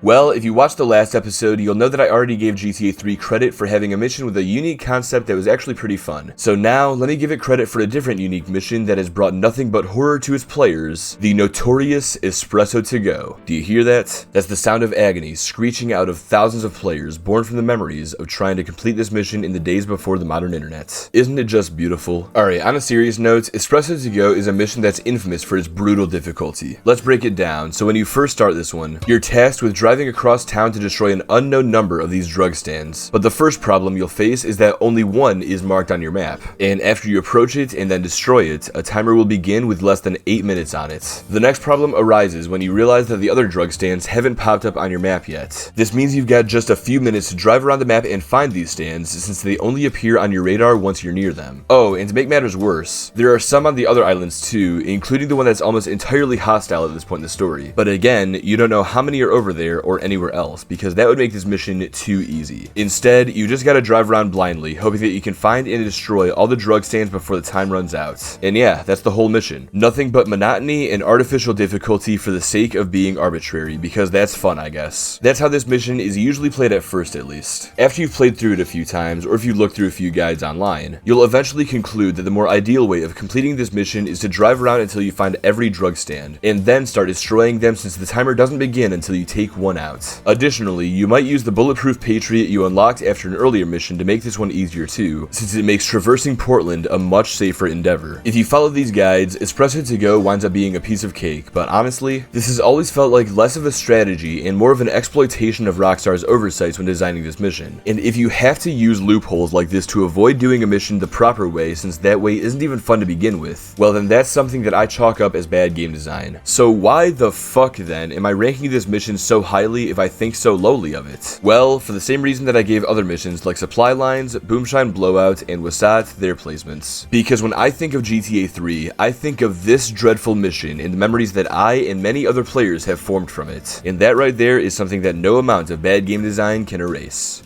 Well, if you watched the last episode, you'll know that I already gave GTA 3 credit for having a mission with a unique concept that was actually pretty fun. So now, let me give it credit for a different unique mission that has brought nothing but horror to its players, the notorious Espresso To Go. Do you hear that? That's the sound of agony screeching out of thousands of players born from the memories of trying to complete this mission in the days before the modern internet. Isn't it just beautiful? Alright, on a serious note, Espresso To Go is a mission that's infamous for its brutal difficulty. Let's break it down. So when you first start this one, you're tasked with driving across town to destroy an unknown number of these drug stands. But the first problem you'll face is that only one is marked on your map. And after you approach it and then destroy it, a timer will begin with less than 8 minutes on it. The next problem arises when you realize that the other drug stands haven't popped up on your map yet. This means you've got just a few minutes to drive around the map and find these stands, since they only appear on your radar once you're near them. Oh, and to make matters worse, there are some on the other islands too, including the one that's almost entirely hostile at this point in the story. But again, you don't know how many are over there or anywhere else, because that would make this mission too easy. Instead, you just gotta drive around blindly, hoping that you can find and destroy all the drug stands before the time runs out. And yeah, that's the whole mission. Nothing but monotony and artificial difficulty for the sake of being arbitrary, because that's fun, I guess. That's how this mission is usually played at first, at least. After you've played through it a few times, or if you look through a few guides online, you'll eventually conclude that the more ideal way of completing this mission is to drive around until you find every drug stand, and then start destroying them, since the timer doesn't begin until you take one out. Additionally, you might use the Bulletproof Patriot you unlocked after an earlier mission to make this one easier too, since it makes traversing Portland a much safer endeavor. If you follow these guides, Espresso To Go winds up being a piece of cake, but honestly, this has always felt like less of a strategy and more of an exploitation of Rockstar's oversights when designing this mission. And if you have to use loopholes like this to avoid doing a mission the proper way, since that way isn't even fun to begin with, well then that's something that I chalk up as bad game design. So why the fuck then am I ranking this mission so highly highly if I think so lowly of it? Well, for the same reason that I gave other missions like Supply Lines, Boomshine Blowout, and Wasat their placements. Because when I think of GTA 3, I think of this dreadful mission and the memories that I and many other players have formed from it. And that right there is something that no amount of bad game design can erase.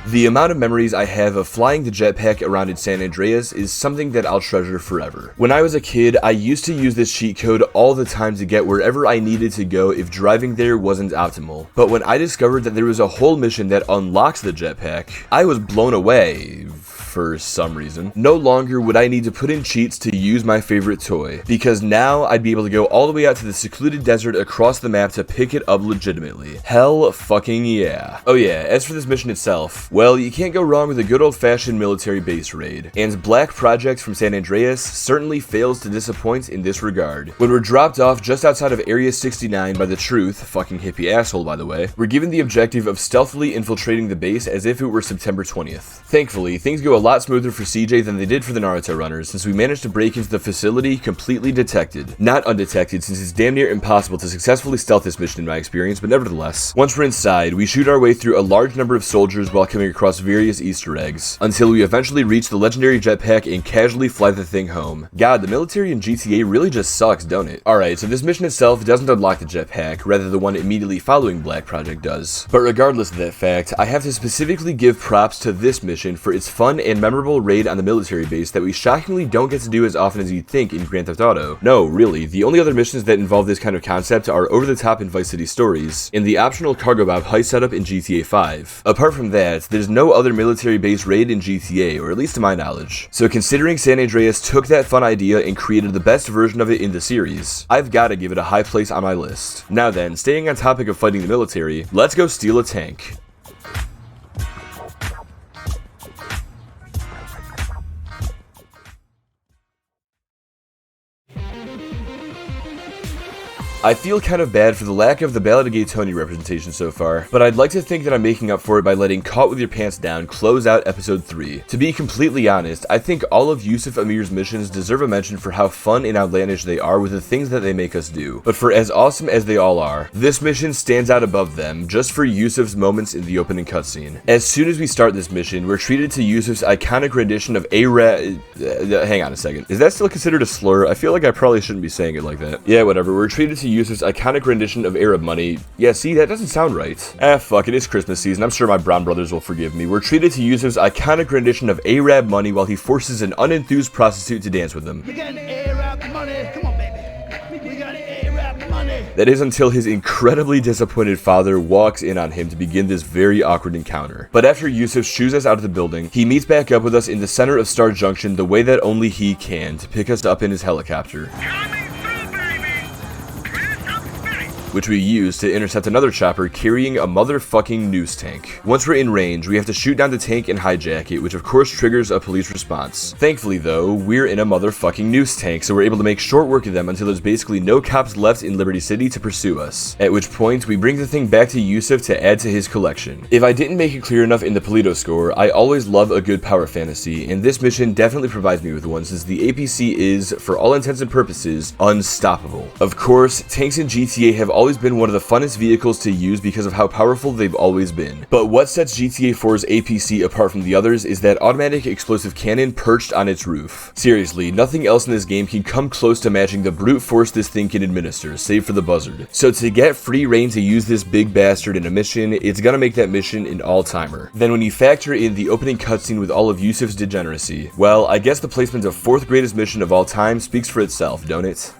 The amount of memories I have of flying the jetpack around in San Andreas is something that I'll treasure forever. When I was a kid, I used to use this cheat code all the time to get wherever I needed to go if driving there wasn't optimal. But when I discovered that there was a whole mission that unlocks the jetpack, I was blown away. For some reason. No longer would I need to put in cheats to use my favorite toy, because now I'd be able to go all the way out to the secluded desert across the map to pick it up legitimately. Hell fucking yeah. Oh yeah, as for this mission itself, well, you can't go wrong with a good old-fashioned military base raid, and Black Project from San Andreas certainly fails to disappoint in this regard. When we're dropped off just outside of Area 69 by the Truth, fucking hippie asshole by the way, we're given the objective of stealthily infiltrating the base as if it were September 20th. Thankfully, things go a lot smoother for CJ than they did for the Naruto runners, since we managed to break into the facility completely detected. Not undetected, since it's damn near impossible to successfully stealth this mission in my experience, but nevertheless. Once we're inside, we shoot our way through a large number of soldiers while coming across various Easter eggs, until we eventually reach the legendary jetpack and casually fly the thing home. God, the military in GTA really just sucks, don't it? Alright, so this mission itself doesn't unlock the jetpack, rather the one immediately following Black Project does. But regardless of that fact, I have to specifically give props to this mission for its fun and memorable raid on the military base that we shockingly don't get to do as often as you'd think in Grand Theft Auto. No, really, the only other missions that involve this kind of concept are Over the Top in Vice City Stories, and the optional Cargo Bob heist setup in GTA 5. Apart from that, there's no other military base raid in GTA, or at least to my knowledge. So considering San Andreas took that fun idea and created the best version of it in the series, I've gotta give it a high place on my list. Now then, staying on topic of fighting the military, let's go steal a tank. I feel kind of bad for the lack of the Ballad of Gay Tony representation so far, but I'd like to think that I'm making up for it by letting Caught With Your Pants Down close out episode 3. To be completely honest, I think all of Yusuf Amir's missions deserve a mention for how fun and outlandish they are with the things that they make us do. But for as awesome as they all are, this mission stands out above them just for Yusuf's moments in the opening cutscene. As soon as we start this mission, we're treated to Yusuf's iconic rendition of hang on a second. Is that still considered a slur? I feel like I probably shouldn't be saying it like that. Yeah, whatever. We're treated to Yusuf's iconic rendition of Arab Money. Yeah, see, that doesn't sound right. Fuck it, it's Christmas season. I'm sure my brown brothers will forgive me. We're treated to Yusuf's iconic rendition of Arab Money while he forces an unenthused prostitute to dance with him. We got Arab money. Come on, baby. We got Arab money. That is until his incredibly disappointed father walks in on him to begin this very awkward encounter. But after Yusuf shoos us out of the building, he meets back up with us in the center of Star Junction the way that only he can to pick us up in his helicopter, which we use to intercept another chopper carrying a motherfucking noose tank. Once we're in range, we have to shoot down the tank and hijack it, which of course triggers a police response. Thankfully though, we're in a motherfucking noose tank, so we're able to make short work of them until there's basically no cops left in Liberty City to pursue us. At which point, we bring the thing back to Yusuf to add to his collection. If I didn't make it clear enough in the Polito score, I always love a good power fantasy, and this mission definitely provides me with one since the APC is, for all intents and purposes, unstoppable. Of course, tanks in GTA have always been one of the funnest vehicles to use because of how powerful they've always been. But what sets GTA 4's APC apart from the others is that automatic explosive cannon perched on its roof. Seriously, nothing else in this game can come close to matching the brute force this thing can administer, save for the buzzard. So to get free reign to use this big bastard in a mission, it's gonna make that mission an all-timer. Then when you factor in the opening cutscene with all of Yusuf's degeneracy, well, I guess the placement of 4th greatest mission of all time speaks for itself, don't it?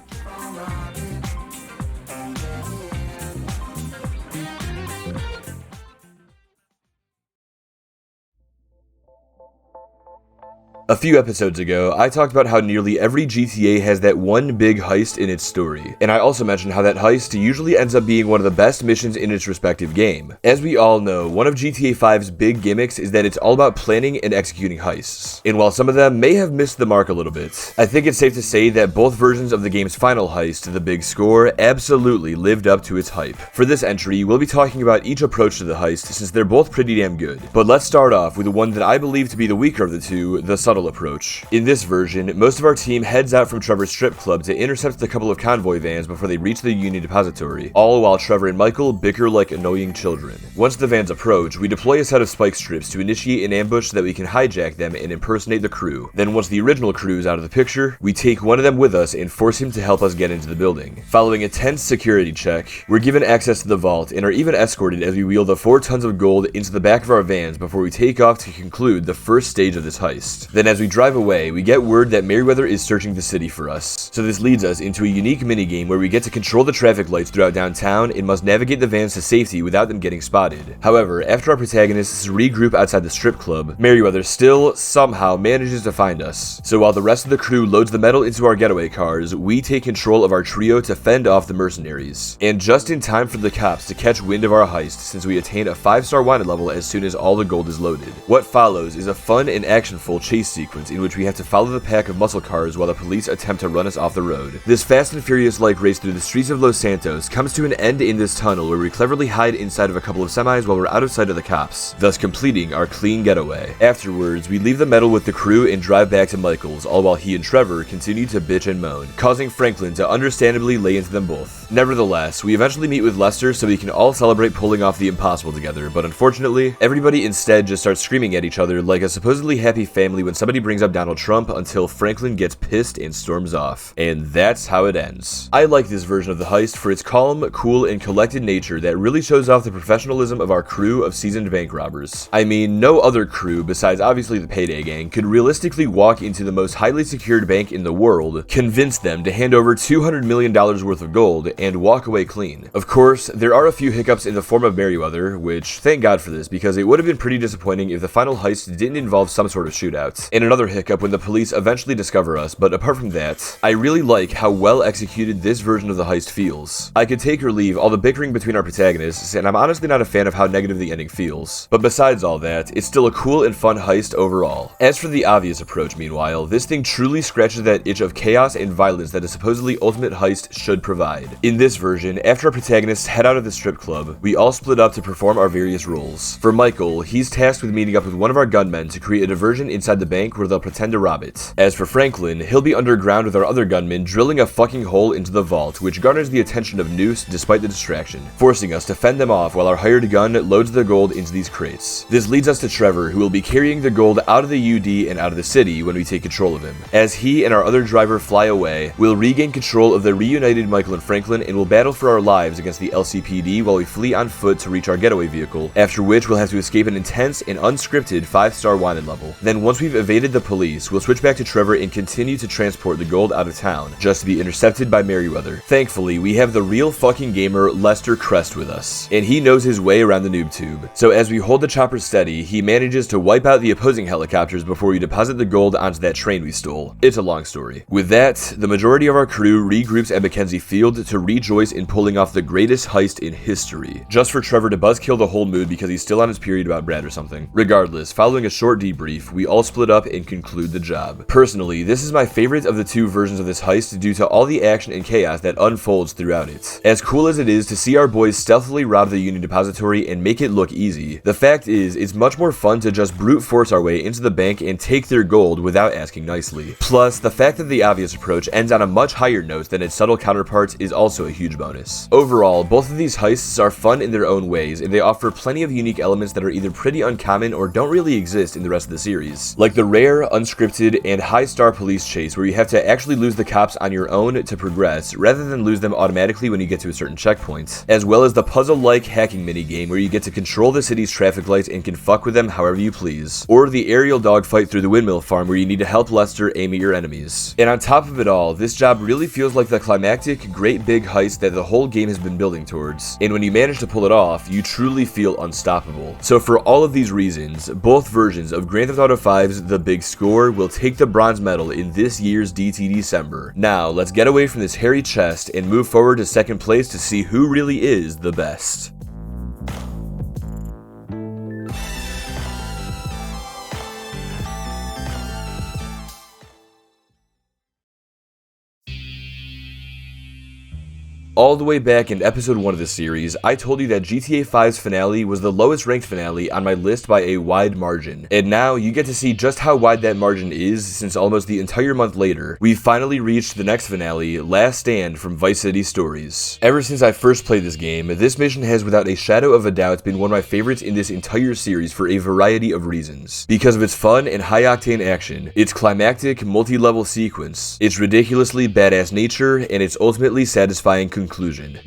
A few episodes ago, I talked about how nearly every GTA has that one big heist in its story, and I also mentioned how that heist usually ends up being one of the best missions in its respective game. As we all know, one of GTA 5's big gimmicks is that it's all about planning and executing heists, and while some of them may have missed the mark a little bit, I think it's safe to say that both versions of the game's final heist, The Big Score, absolutely lived up to its hype. For this entry, we'll be talking about each approach to the heist since they're both pretty damn good. But let's start off with the one that I believe to be the weaker of the two, the subtle approach. In this version, most of our team heads out from Trevor's strip club to intercept a couple of convoy vans before they reach the Union Depository, all while Trevor and Michael bicker like annoying children. Once the vans approach, we deploy a set of spike strips to initiate an ambush so that we can hijack them and impersonate the crew. Then once the original crew is out of the picture, we take one of them with us and force him to help us get into the building. Following a tense security check, we're given access to the vault and are even escorted as we wheel the 4 tons of gold into the back of our vans before we take off to conclude the first stage of this heist. Then as we drive away, we get word that Merryweather is searching the city for us. So this leads us into a unique minigame where we get to control the traffic lights throughout downtown and must navigate the vans to safety without them getting spotted. However, after our protagonists regroup outside the strip club, Merryweather still, somehow, manages to find us. So while the rest of the crew loads the metal into our getaway cars, we take control of our trio to fend off the mercenaries. And just in time for the cops to catch wind of our heist, since we attain a 5-star wanted level as soon as all the gold is loaded. What follows is a fun and actionful chase sequence in which we have to follow the pack of muscle cars while the police attempt to run us off the road. This Fast and Furious-like race through the streets of Los Santos comes to an end in this tunnel where we cleverly hide inside of a couple of semis while we're out of sight of the cops, thus completing our clean getaway. Afterwards, we leave the metal with the crew and drive back to Michael's, all while he and Trevor continue to bitch and moan, causing Franklin to understandably lay into them both. Nevertheless, we eventually meet with Lester so we can all celebrate pulling off the impossible together, but unfortunately, everybody instead just starts screaming at each other like a supposedly happy family when somebody brings up Donald Trump until Franklin gets pissed and storms off. And that's how it ends. I like this version of the heist for its calm, cool, and collected nature that really shows off the professionalism of our crew of seasoned bank robbers. I mean, no other crew, besides obviously the Payday Gang, could realistically walk into the most highly secured bank in the world, convince them to hand over $200 million worth of gold, and walk away clean. Of course, there are a few hiccups in the form of Merryweather, which thank God for this, because it would have been pretty disappointing if the final heist didn't involve some sort of shootout. And another hiccup when the police eventually discover us, but apart from that, I really like how well executed this version of the heist feels. I could take or leave all the bickering between our protagonists, and I'm honestly not a fan of how negative the ending feels. But besides all that, it's still a cool and fun heist overall. As for the obvious approach, meanwhile, this thing truly scratches that itch of chaos and violence that a supposedly ultimate heist should provide. In this version, after our protagonists head out of the strip club, we all split up to perform our various roles. For Michael, he's tasked with meeting up with one of our gunmen to create a diversion inside the bank where they'll pretend to rob it. As for Franklin, he'll be underground with our other gunmen drilling a fucking hole into the vault, which garners the attention of Noose despite the distraction, forcing us to fend them off while our hired gun loads the gold into these crates. This leads us to Trevor, who will be carrying the gold out of the UD and out of the city when we take control of him. As he and our other driver fly away, we'll regain control of the reunited Michael and Franklin and will battle for our lives against the LCPD while we flee on foot to reach our getaway vehicle, after which we'll have to escape an intense and unscripted 5-star wanted level. Then once we've evaded the police, we'll switch back to Trevor and continue to transport the gold out of town, just to be intercepted by Merryweather. Thankfully, we have the real fucking gamer Lester Crest with us, and he knows his way around the noob tube. So as we hold the chopper steady, he manages to wipe out the opposing helicopters before we deposit the gold onto that train we stole. It's a long story. With that, the majority of our crew regroups at Mackenzie Field to rejoice in pulling off the greatest heist in history, just for Trevor to buzzkill the whole mood because he's still on his period about Brad or something. Regardless, following a short debrief, we all split up and conclude the job. Personally, this is my favorite of the two versions of this heist due to all the action and chaos that unfolds throughout it. As cool as it is to see our boys stealthily rob the Union Depository and make it look easy, the fact is, it's much more fun to just brute force our way into the bank and take their gold without asking nicely. Plus, the fact that the obvious approach ends on a much higher note than its subtle counterparts is also a huge bonus. Overall, both of these heists are fun in their own ways, and they offer plenty of unique elements that are either pretty uncommon or don't really exist in the rest of the series. Like the rare, unscripted, and high-star police chase where you have to actually lose the cops on your own to progress, rather than lose them automatically when you get to a certain checkpoint. As well as the puzzle-like hacking minigame where you get to control the city's traffic lights and can fuck with them however you please. Or the aerial dogfight through the windmill farm where you need to help Lester aim at your enemies. And on top of it all, this job really feels like the climactic, great big heist that the whole game has been building towards. And when you manage to pull it off, you truly feel unstoppable. So for all of these reasons, both versions of Grand Theft Auto V's The the big score will take the bronze medal in this year's DT December. Now, let's get away from this hairy chest and move forward to second place to see who really is the best. All the way back in episode 1 of the series, I told you that GTA 5's finale was the lowest ranked finale on my list by a wide margin. And now you get to see just how wide that margin is, since almost the entire month later, we finally reached the next finale, Last Stand from Vice City Stories. Ever since I first played this game, this mission has without a shadow of a doubt been one of my favorites in this entire series for a variety of reasons. Because of its fun and high-octane action, its climactic, multi-level sequence, its ridiculously badass nature, and its ultimately satisfying conclusion.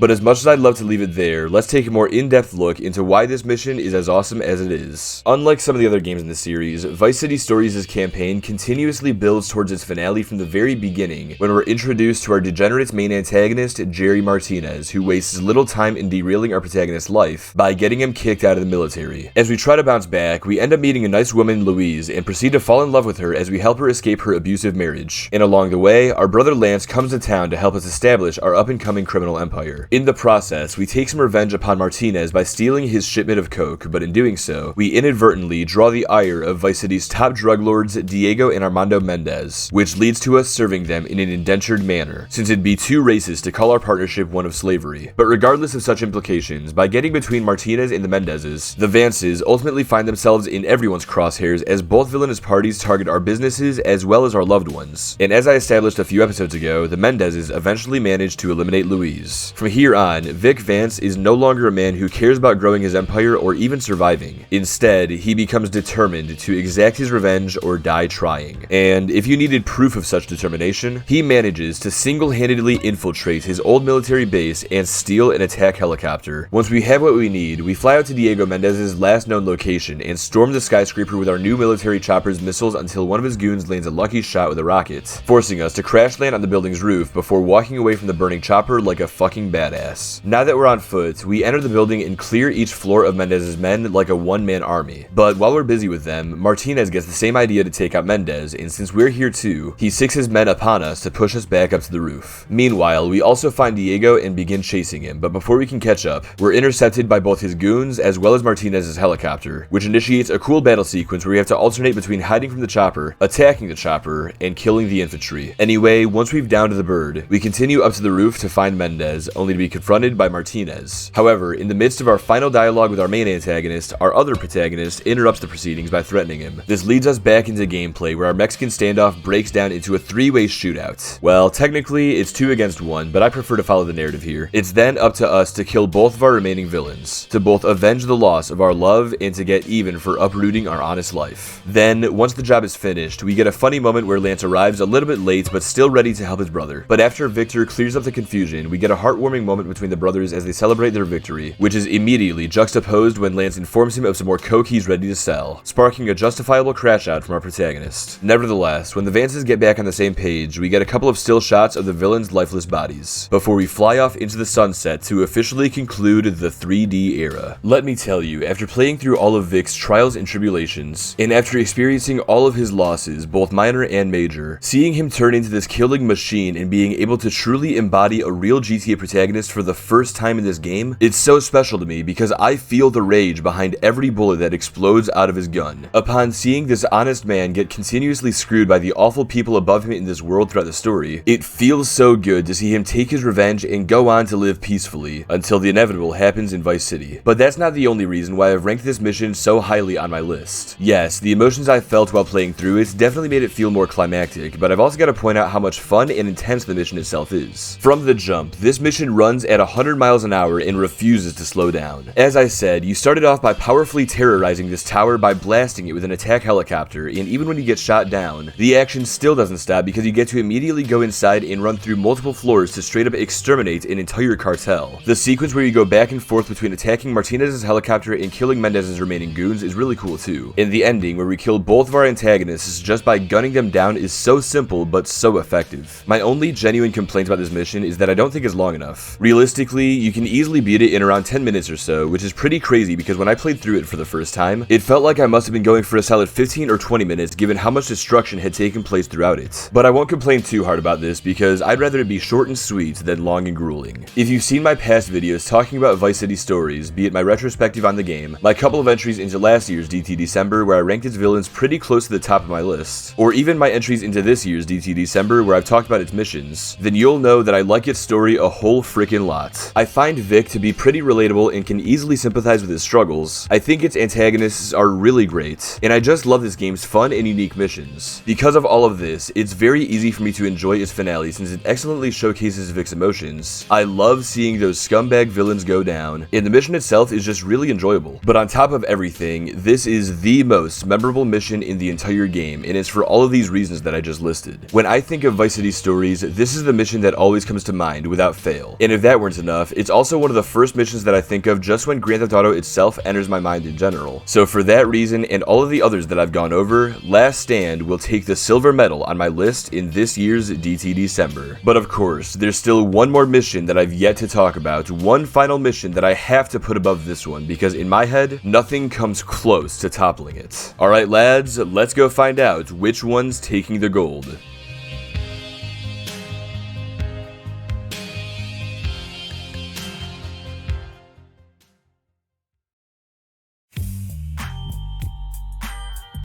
But as much as I'd love to leave it there, let's take a more in-depth look into why this mission is as awesome as it is. Unlike some of the other games in the series, Vice City Stories' campaign continuously builds towards its finale from the very beginning, when we're introduced to our degenerate main antagonist, Jerry Martinez, who wastes little time in derailing our protagonist's life by getting him kicked out of the military. As we try to bounce back, we end up meeting a nice woman, Louise, and proceed to fall in love with her as we help her escape her abusive marriage. And along the way, our brother Lance comes to town to help us establish our up-and-coming criminal empire. In the process, we take some revenge upon Martinez by stealing his shipment of coke, but in doing so, we inadvertently draw the ire of Vice City's top drug lords, Diego and Armando Mendez, which leads to us serving them in an indentured manner, since it'd be too racist to call our partnership one of slavery. But regardless of such implications, by getting between Martinez and the Mendezes, the Vances ultimately find themselves in everyone's crosshairs as both villainous parties target our businesses as well as our loved ones. And as I established a few episodes ago, the Mendezes eventually managed to eliminate Louise. From here on, Vic Vance is no longer a man who cares about growing his empire or even surviving. Instead, he becomes determined to exact his revenge or die trying. And if you needed proof of such determination, he manages to single-handedly infiltrate his old military base and steal an attack helicopter. Once we have what we need, we fly out to Diego Mendez's last known location and storm the skyscraper with our new military chopper's missiles until one of his goons lands a lucky shot with a rocket, forcing us to crash land on the building's roof before walking away from the burning chopper like a fucking badass. Now that we're on foot, we enter the building and clear each floor of Mendez's men like a one-man army. But while we're busy with them, Martinez gets the same idea to take out Mendez, and since we're here too, he sicks his men upon us to push us back up to the roof. Meanwhile, we also find Diego and begin chasing him, but before we can catch up, we're intercepted by both his goons as well as Martinez's helicopter, which initiates a cool battle sequence where we have to alternate between hiding from the chopper, attacking the chopper, and killing the infantry. Anyway, once we've downed the bird, we continue up to the roof to find Mendez, only to be confronted by Martinez. However, in the midst of our final dialogue with our main antagonist, our other protagonist interrupts the proceedings by threatening him. This leads us back into gameplay where our Mexican standoff breaks down into a three-way shootout. Well, technically, it's 2 against 1, but I prefer to follow the narrative here. It's then up to us to kill both of our remaining villains, to both avenge the loss of our love and to get even for uprooting our honest life. Then, once the job is finished, we get a funny moment where Lance arrives a little bit late but still ready to help his brother. But after Victor clears up the confusion, we get a heartwarming moment between the brothers as they celebrate their victory, which is immediately juxtaposed when Lance informs him of some more coke he's ready to sell, sparking a justifiable crash out from our protagonist. Nevertheless, when the Vances get back on the same page, we get a couple of still shots of the villains' lifeless bodies, before we fly off into the sunset to officially conclude the 3D era. Let me tell you, after playing through all of Vic's trials and tribulations, and after experiencing all of his losses, both minor and major, seeing him turn into this killing machine and being able to truly embody a real GTA protagonist for the first time in this game, it's so special to me because I feel the rage behind every bullet that explodes out of his gun. Upon seeing this honest man get continuously screwed by the awful people above him in this world throughout the story, it feels so good to see him take his revenge and go on to live peacefully until the inevitable happens in Vice City. But that's not the only reason why I've ranked this mission so highly on my list. Yes, the emotions I felt while playing through it definitely made it feel more climactic, but I've also got to point out how much fun and intense the mission itself is. From the jump, this mission runs at 100 miles an hour and refuses to slow down. As I said, you started off by powerfully terrorizing this tower by blasting it with an attack helicopter, and even when you get shot down, the action still doesn't stop because you get to immediately go inside and run through multiple floors to straight up exterminate an entire cartel. The sequence where you go back and forth between attacking Martinez's helicopter and killing Mendez's remaining goons is really cool too. And the ending where we kill both of our antagonists just by gunning them down is so simple but so effective. My only genuine complaint about this mission is that I don't think is long enough. Realistically, you can easily beat it in around 10 minutes or so, which is pretty crazy because when I played through it for the first time, it felt like I must have been going for a solid 15 or 20 minutes given how much destruction had taken place throughout it. But I won't complain too hard about this because I'd rather it be short and sweet than long and grueling. If you've seen my past videos talking about Vice City stories, be it my retrospective on the game, my couple of entries into last year's DT December where I ranked its villains pretty close to the top of my list, or even my entries into this year's DT December where I've talked about its missions, then you'll know that I like its story a whole freaking lot. I find Vic to be pretty relatable and can easily sympathize with his struggles. I think its antagonists are really great, and I just love this game's fun and unique missions. Because of all of this, it's very easy for me to enjoy its finale since it excellently showcases Vic's emotions. I love seeing those scumbag villains go down, and the mission itself is just really enjoyable. But on top of everything, this is the most memorable mission in the entire game, and it's for all of these reasons that I just listed. When I think of Vice City stories, this is the mission that always comes to mind without fail. And if that weren't enough, it's also one of the first missions that I think of just when Grand Theft Auto itself enters my mind in general. So for that reason, and all of the others that I've gone over, Last Stand will take the silver medal on my list in this year's DT December. But of course, there's still one more mission that I've yet to talk about, one final mission that I have to put above this one, because in my head, nothing comes close to toppling it. Alright lads, let's go find out which one's taking the gold.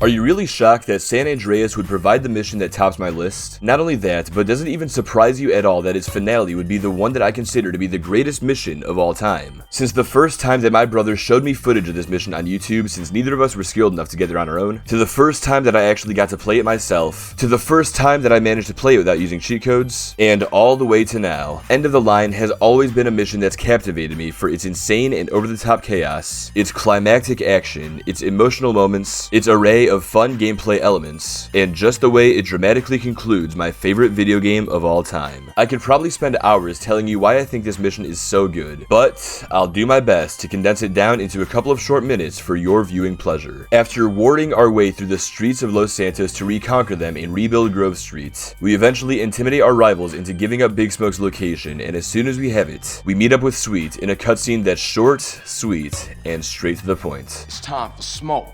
Are you really shocked that San Andreas would provide the mission that tops my list? Not only that, but does it even surprise you at all that its finale would be the one that I consider to be the greatest mission of all time? Since the first time that my brother showed me footage of this mission on YouTube, since neither of us were skilled enough to get there on our own, to the first time that I actually got to play it myself, to the first time that I managed to play it without using cheat codes, and all the way to now, End of the Line has always been a mission that's captivated me for its insane and over-the-top chaos, its climactic action, its emotional moments, its array of fun gameplay elements, and just the way it dramatically concludes my favorite video game of all time. I could probably spend hours telling you why I think this mission is so good, but I'll do my best to condense it down into a couple of short minutes for your viewing pleasure. After warding our way through the streets of Los Santos to reconquer them and rebuild Grove Street, we eventually intimidate our rivals into giving up Big Smoke's location, and as soon as we have it, we meet up with Sweet in a cutscene that's short, sweet, and straight to the point. It's time for smoke.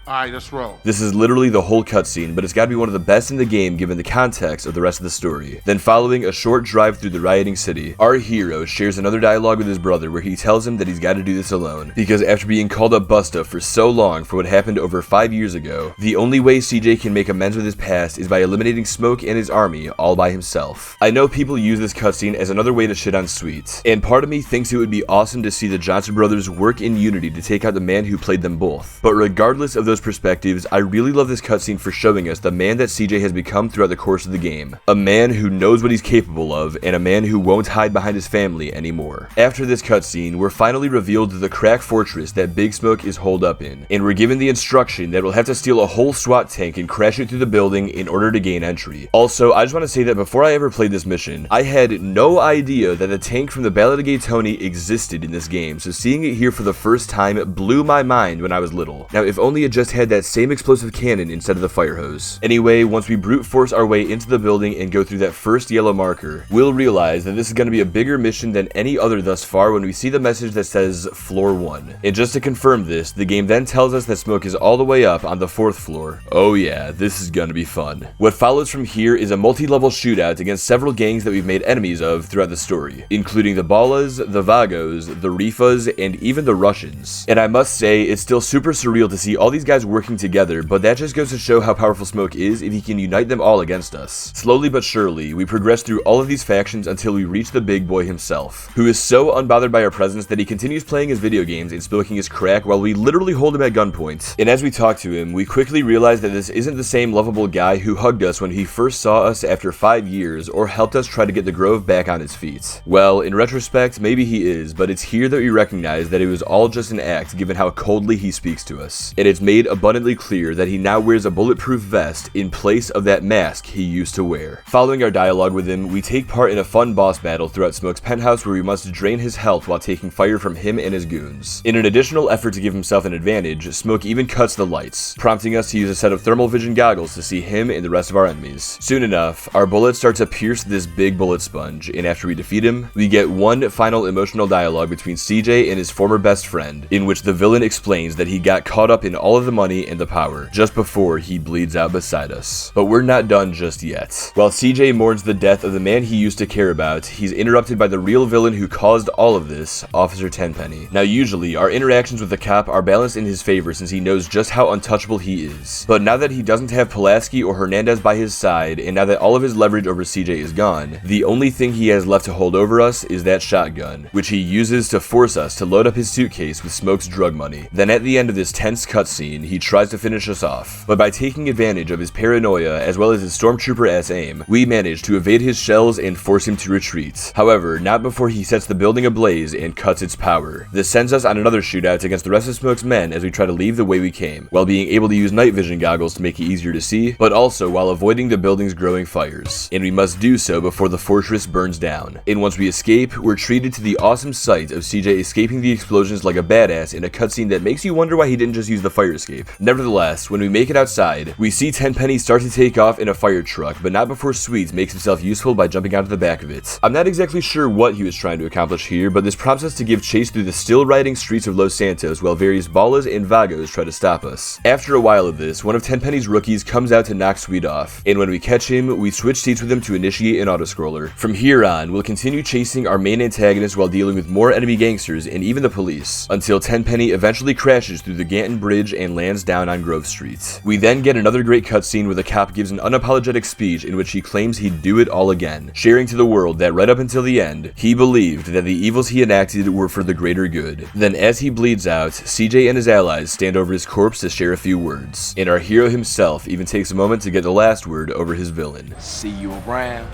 Alright, let's roll. This is literally the whole cutscene, but it's gotta be one of the best in the game given the context of the rest of the story. Then following a short drive through the rioting city, our hero shares another dialogue with his brother where he tells him that he's gotta do this alone, because after being called a busta for so long for what happened over 5 years ago, the only way CJ can make amends with his past is by eliminating Smoke and his army all by himself. I know people use this cutscene as another way to shit on Sweet, and part of me thinks it would be awesome to see the Johnson brothers work in unity to take out the man who played them both. But regardless of those perspectives, I really love this cutscene for showing us the man that CJ has become throughout the course of the game. A man who knows what he's capable of, and a man who won't hide behind his family anymore. After this cutscene, we're finally revealed the crack fortress that Big Smoke is holed up in, and we're given the instruction that we'll have to steal a whole SWAT tank and crash it through the building in order to gain entry. Also, I just want to say that before I ever played this mission, I had no idea that the tank from the Ballad of Gay Tony existed in this game, so seeing it here for the first time blew my mind when I was little. Now, if only it just had that same explosive cannon instead of the fire hose. Anyway, once we brute force our way into the building and go through that first yellow marker, we'll realize that this is going to be a bigger mission than any other thus far when we see the message that says floor 1. And just to confirm this, the game then tells us that Smoke is all the way up on the 4th floor. Oh yeah, this is gonna be fun. What follows from here is a multi-level shootout against several gangs that we've made enemies of throughout the story, including the Ballas, the Vagos, the Rifas, and even the Russians. And I must say, it's still super surreal to see all these guys working together, but that just goes to show how powerful Smoke is if he can unite them all against us. Slowly but surely, we progress through all of these factions until we reach the big boy himself, who is so unbothered by our presence that he continues playing his video games and smoking his crack while we literally hold him at gunpoint. And as we talk to him, we quickly realize that this isn't the same lovable guy who hugged us when he first saw us after 5 years or helped us try to get the Grove back on its feet. Well, in retrospect, maybe he is, but it's here that we recognize that it was all just an act given how coldly he speaks to us. And it's made made abundantly clear that he now wears a bulletproof vest in place of that mask he used to wear. Following our dialogue with him, we take part in a fun boss battle throughout Smoke's penthouse where we must drain his health while taking fire from him and his goons. In an additional effort to give himself an advantage, Smoke even cuts the lights, prompting us to use a set of thermal vision goggles to see him and the rest of our enemies. Soon enough, our bullets start to pierce this big bullet sponge, and after we defeat him, we get one final emotional dialogue between CJ and his former best friend, in which the villain explains that he got caught up in all of the money and the power, just before he bleeds out beside us. But we're not done just yet. While CJ mourns the death of the man he used to care about, he's interrupted by the real villain who caused all of this, Officer Tenpenny. Now usually, our interactions with the cop are balanced in his favor since he knows just how untouchable he is. But now that he doesn't have Pulaski or Hernandez by his side, and now that all of his leverage over CJ is gone, the only thing he has left to hold over us is that shotgun, which he uses to force us to load up his suitcase with Smoke's drug money. Then at the end of this tense cutscene, he tries to finish us off, but by taking advantage of his paranoia as well as his stormtrooper-ass aim, we manage to evade his shells and force him to retreat. However, not before he sets the building ablaze and cuts its power. This sends us on another shootout against the rest of Smoke's men as we try to leave the way we came, while being able to use night vision goggles to make it easier to see, but also while avoiding the building's growing fires. And we must do so before the fortress burns down. And once we escape, we're treated to the awesome sight of CJ escaping the explosions like a badass in a cutscene that makes you wonder why he didn't just use the fire escape. Nevertheless, when we make it outside, we see Tenpenny start to take off in a fire truck, but not before Sweets makes himself useful by jumping onto the back of it. I'm not exactly sure what he was trying to accomplish here, but this prompts us to give chase through the still riding streets of Los Santos while various Ballas and Vagos try to stop us. After a while of this, one of Tenpenny's rookies comes out to knock Sweet off, and when we catch him, we switch seats with him to initiate an autoscroller. From here on, we'll continue chasing our main antagonist while dealing with more enemy gangsters and even the police, until Tenpenny eventually crashes through the Ganton Bridge and lands down on Grove Street. We then get another great cutscene where the cop gives an unapologetic speech in which he claims he'd do it all again, sharing to the world that right up until the end, he believed that the evils he enacted were for the greater good. Then as he bleeds out, CJ and his allies stand over his corpse to share a few words, and our hero himself even takes a moment to get the last word over his villain. See you around,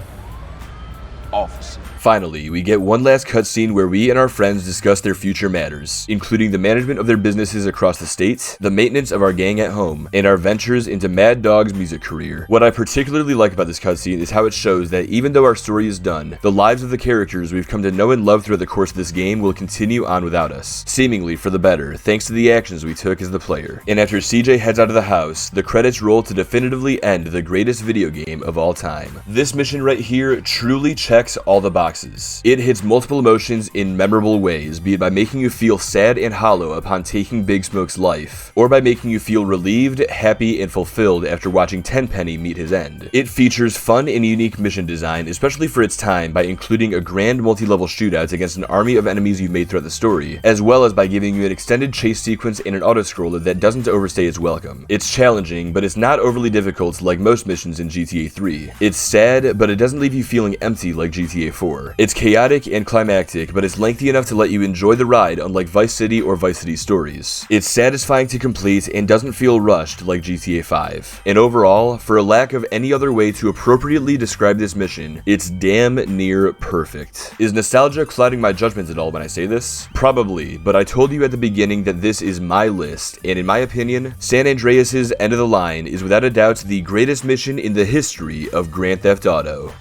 officer. Finally, we get one last cutscene where we and our friends discuss their future matters, including the management of their businesses across the state, the maintenance of our gang at home, and our ventures into Mad Dog's music career. What I particularly like about this cutscene is how it shows that even though our story is done, the lives of the characters we've come to know and love throughout the course of this game will continue on without us, seemingly for the better, thanks to the actions we took as the player. And after CJ heads out of the house, the credits roll to definitively end the greatest video game of all time. This mission right here truly checks all the boxes. It hits multiple emotions in memorable ways, be it by making you feel sad and hollow upon taking Big Smoke's life, or by making you feel relieved, happy, and fulfilled after watching Tenpenny meet his end. It features fun and unique mission design, especially for its time, by including a grand multi-level shootout against an army of enemies you've made throughout the story, as well as by giving you an extended chase sequence and an autoscroller that doesn't overstay its welcome. It's challenging, but it's not overly difficult like most missions in GTA 3. It's sad, but it doesn't leave you feeling empty like GTA 4. It's chaotic and climactic, but it's lengthy enough to let you enjoy the ride, unlike Vice City or Vice City Stories. It's satisfying to complete and doesn't feel rushed like GTA 5. And overall, for a lack of any other way to appropriately describe this mission, it's damn near perfect. Is nostalgia clouding my judgment at all when I say this? Probably, but I told you at the beginning that this is my list, and in my opinion, San Andreas' End of the Line is without a doubt the greatest mission in the history of Grand Theft Auto.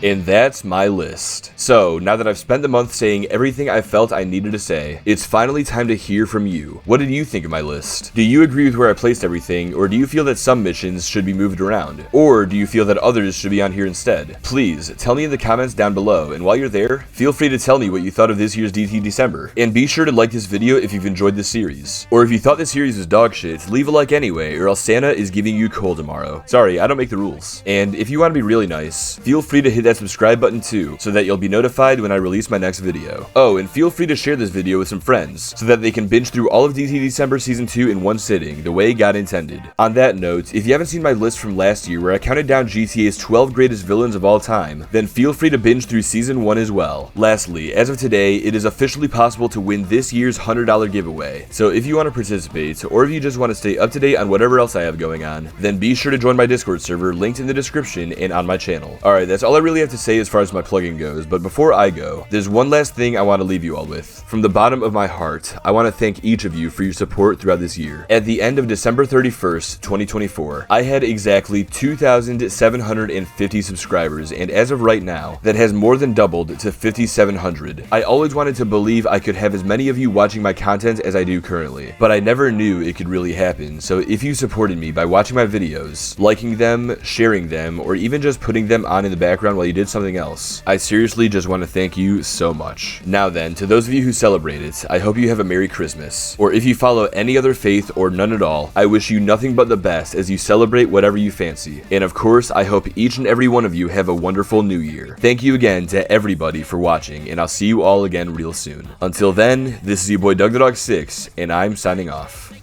And that's my list. So, now that I've spent the month saying everything I felt I needed to say, it's finally time to hear from you. What did you think of my list? Do you agree with where I placed everything, or do you feel that some missions should be moved around? Or do you feel that others should be on here instead? Please, tell me in the comments down below, and while you're there, feel free to tell me what you thought of this year's DT December. And be sure to like this video if you've enjoyed this series. Or if you thought this series was dog shit, leave a like anyway, or else Santa is giving you coal tomorrow. Sorry, I don't make the rules. And if you want to be really nice, feel free to hit that subscribe button too, so that you'll be notified when I release my next video. Oh, and feel free to share this video with some friends, so that they can binge through all of DT December Season 2 in one sitting, the way God intended. On that note, if you haven't seen my list from last year where I counted down GTA's 12 greatest villains of all time, then feel free to binge through Season 1 as well. Lastly, as of today, it is officially possible to win this year's $100 giveaway, so if you want to participate, or if you just want to stay up to date on whatever else I have going on, then be sure to join my Discord server linked in the description and on my channel. Alright, that's all I really have to say as far as my plugging goes, but before I go, there's one last thing I want to leave you all with. From the bottom of my heart, I want to thank each of you for your support throughout this year. At the end of December 31st, 2024, I had exactly 2,750 subscribers, and as of right now, that has more than doubled to 5,700. I always wanted to believe I could have as many of you watching my content as I do currently, but I never knew it could really happen, so if you supported me by watching my videos, liking them, sharing them, or even just putting them on in the background while you did something else, I seriously just want to thank you so much. Now then, to those of you who celebrate it, I hope you have a Merry Christmas, or if you follow any other faith or none at all, I wish you nothing but the best as you celebrate whatever you fancy, and of course, I hope each and every one of you have a wonderful new year. Thank you again to everybody for watching, and I'll see you all again real soon. Until then, this is your boy Doug the Dog 6, and I'm signing off.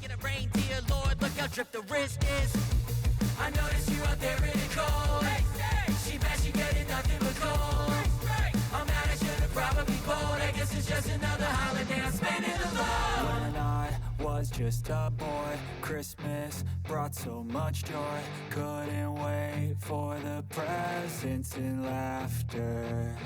I notice you out there in the cold. She bet she getting nothing but gold. I'm mad, I should've probably bold. I guess it's just another holiday I'm spending alone. When I was just a boy, Christmas brought so much joy. Couldn't wait for the presents and laughter.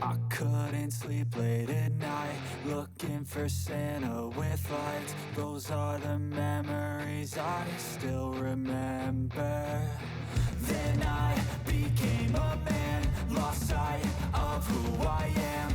I couldn't sleep late at night, looking for Santa with lights. Those are the memories I still remember. Then I became a man, lost sight of who I am.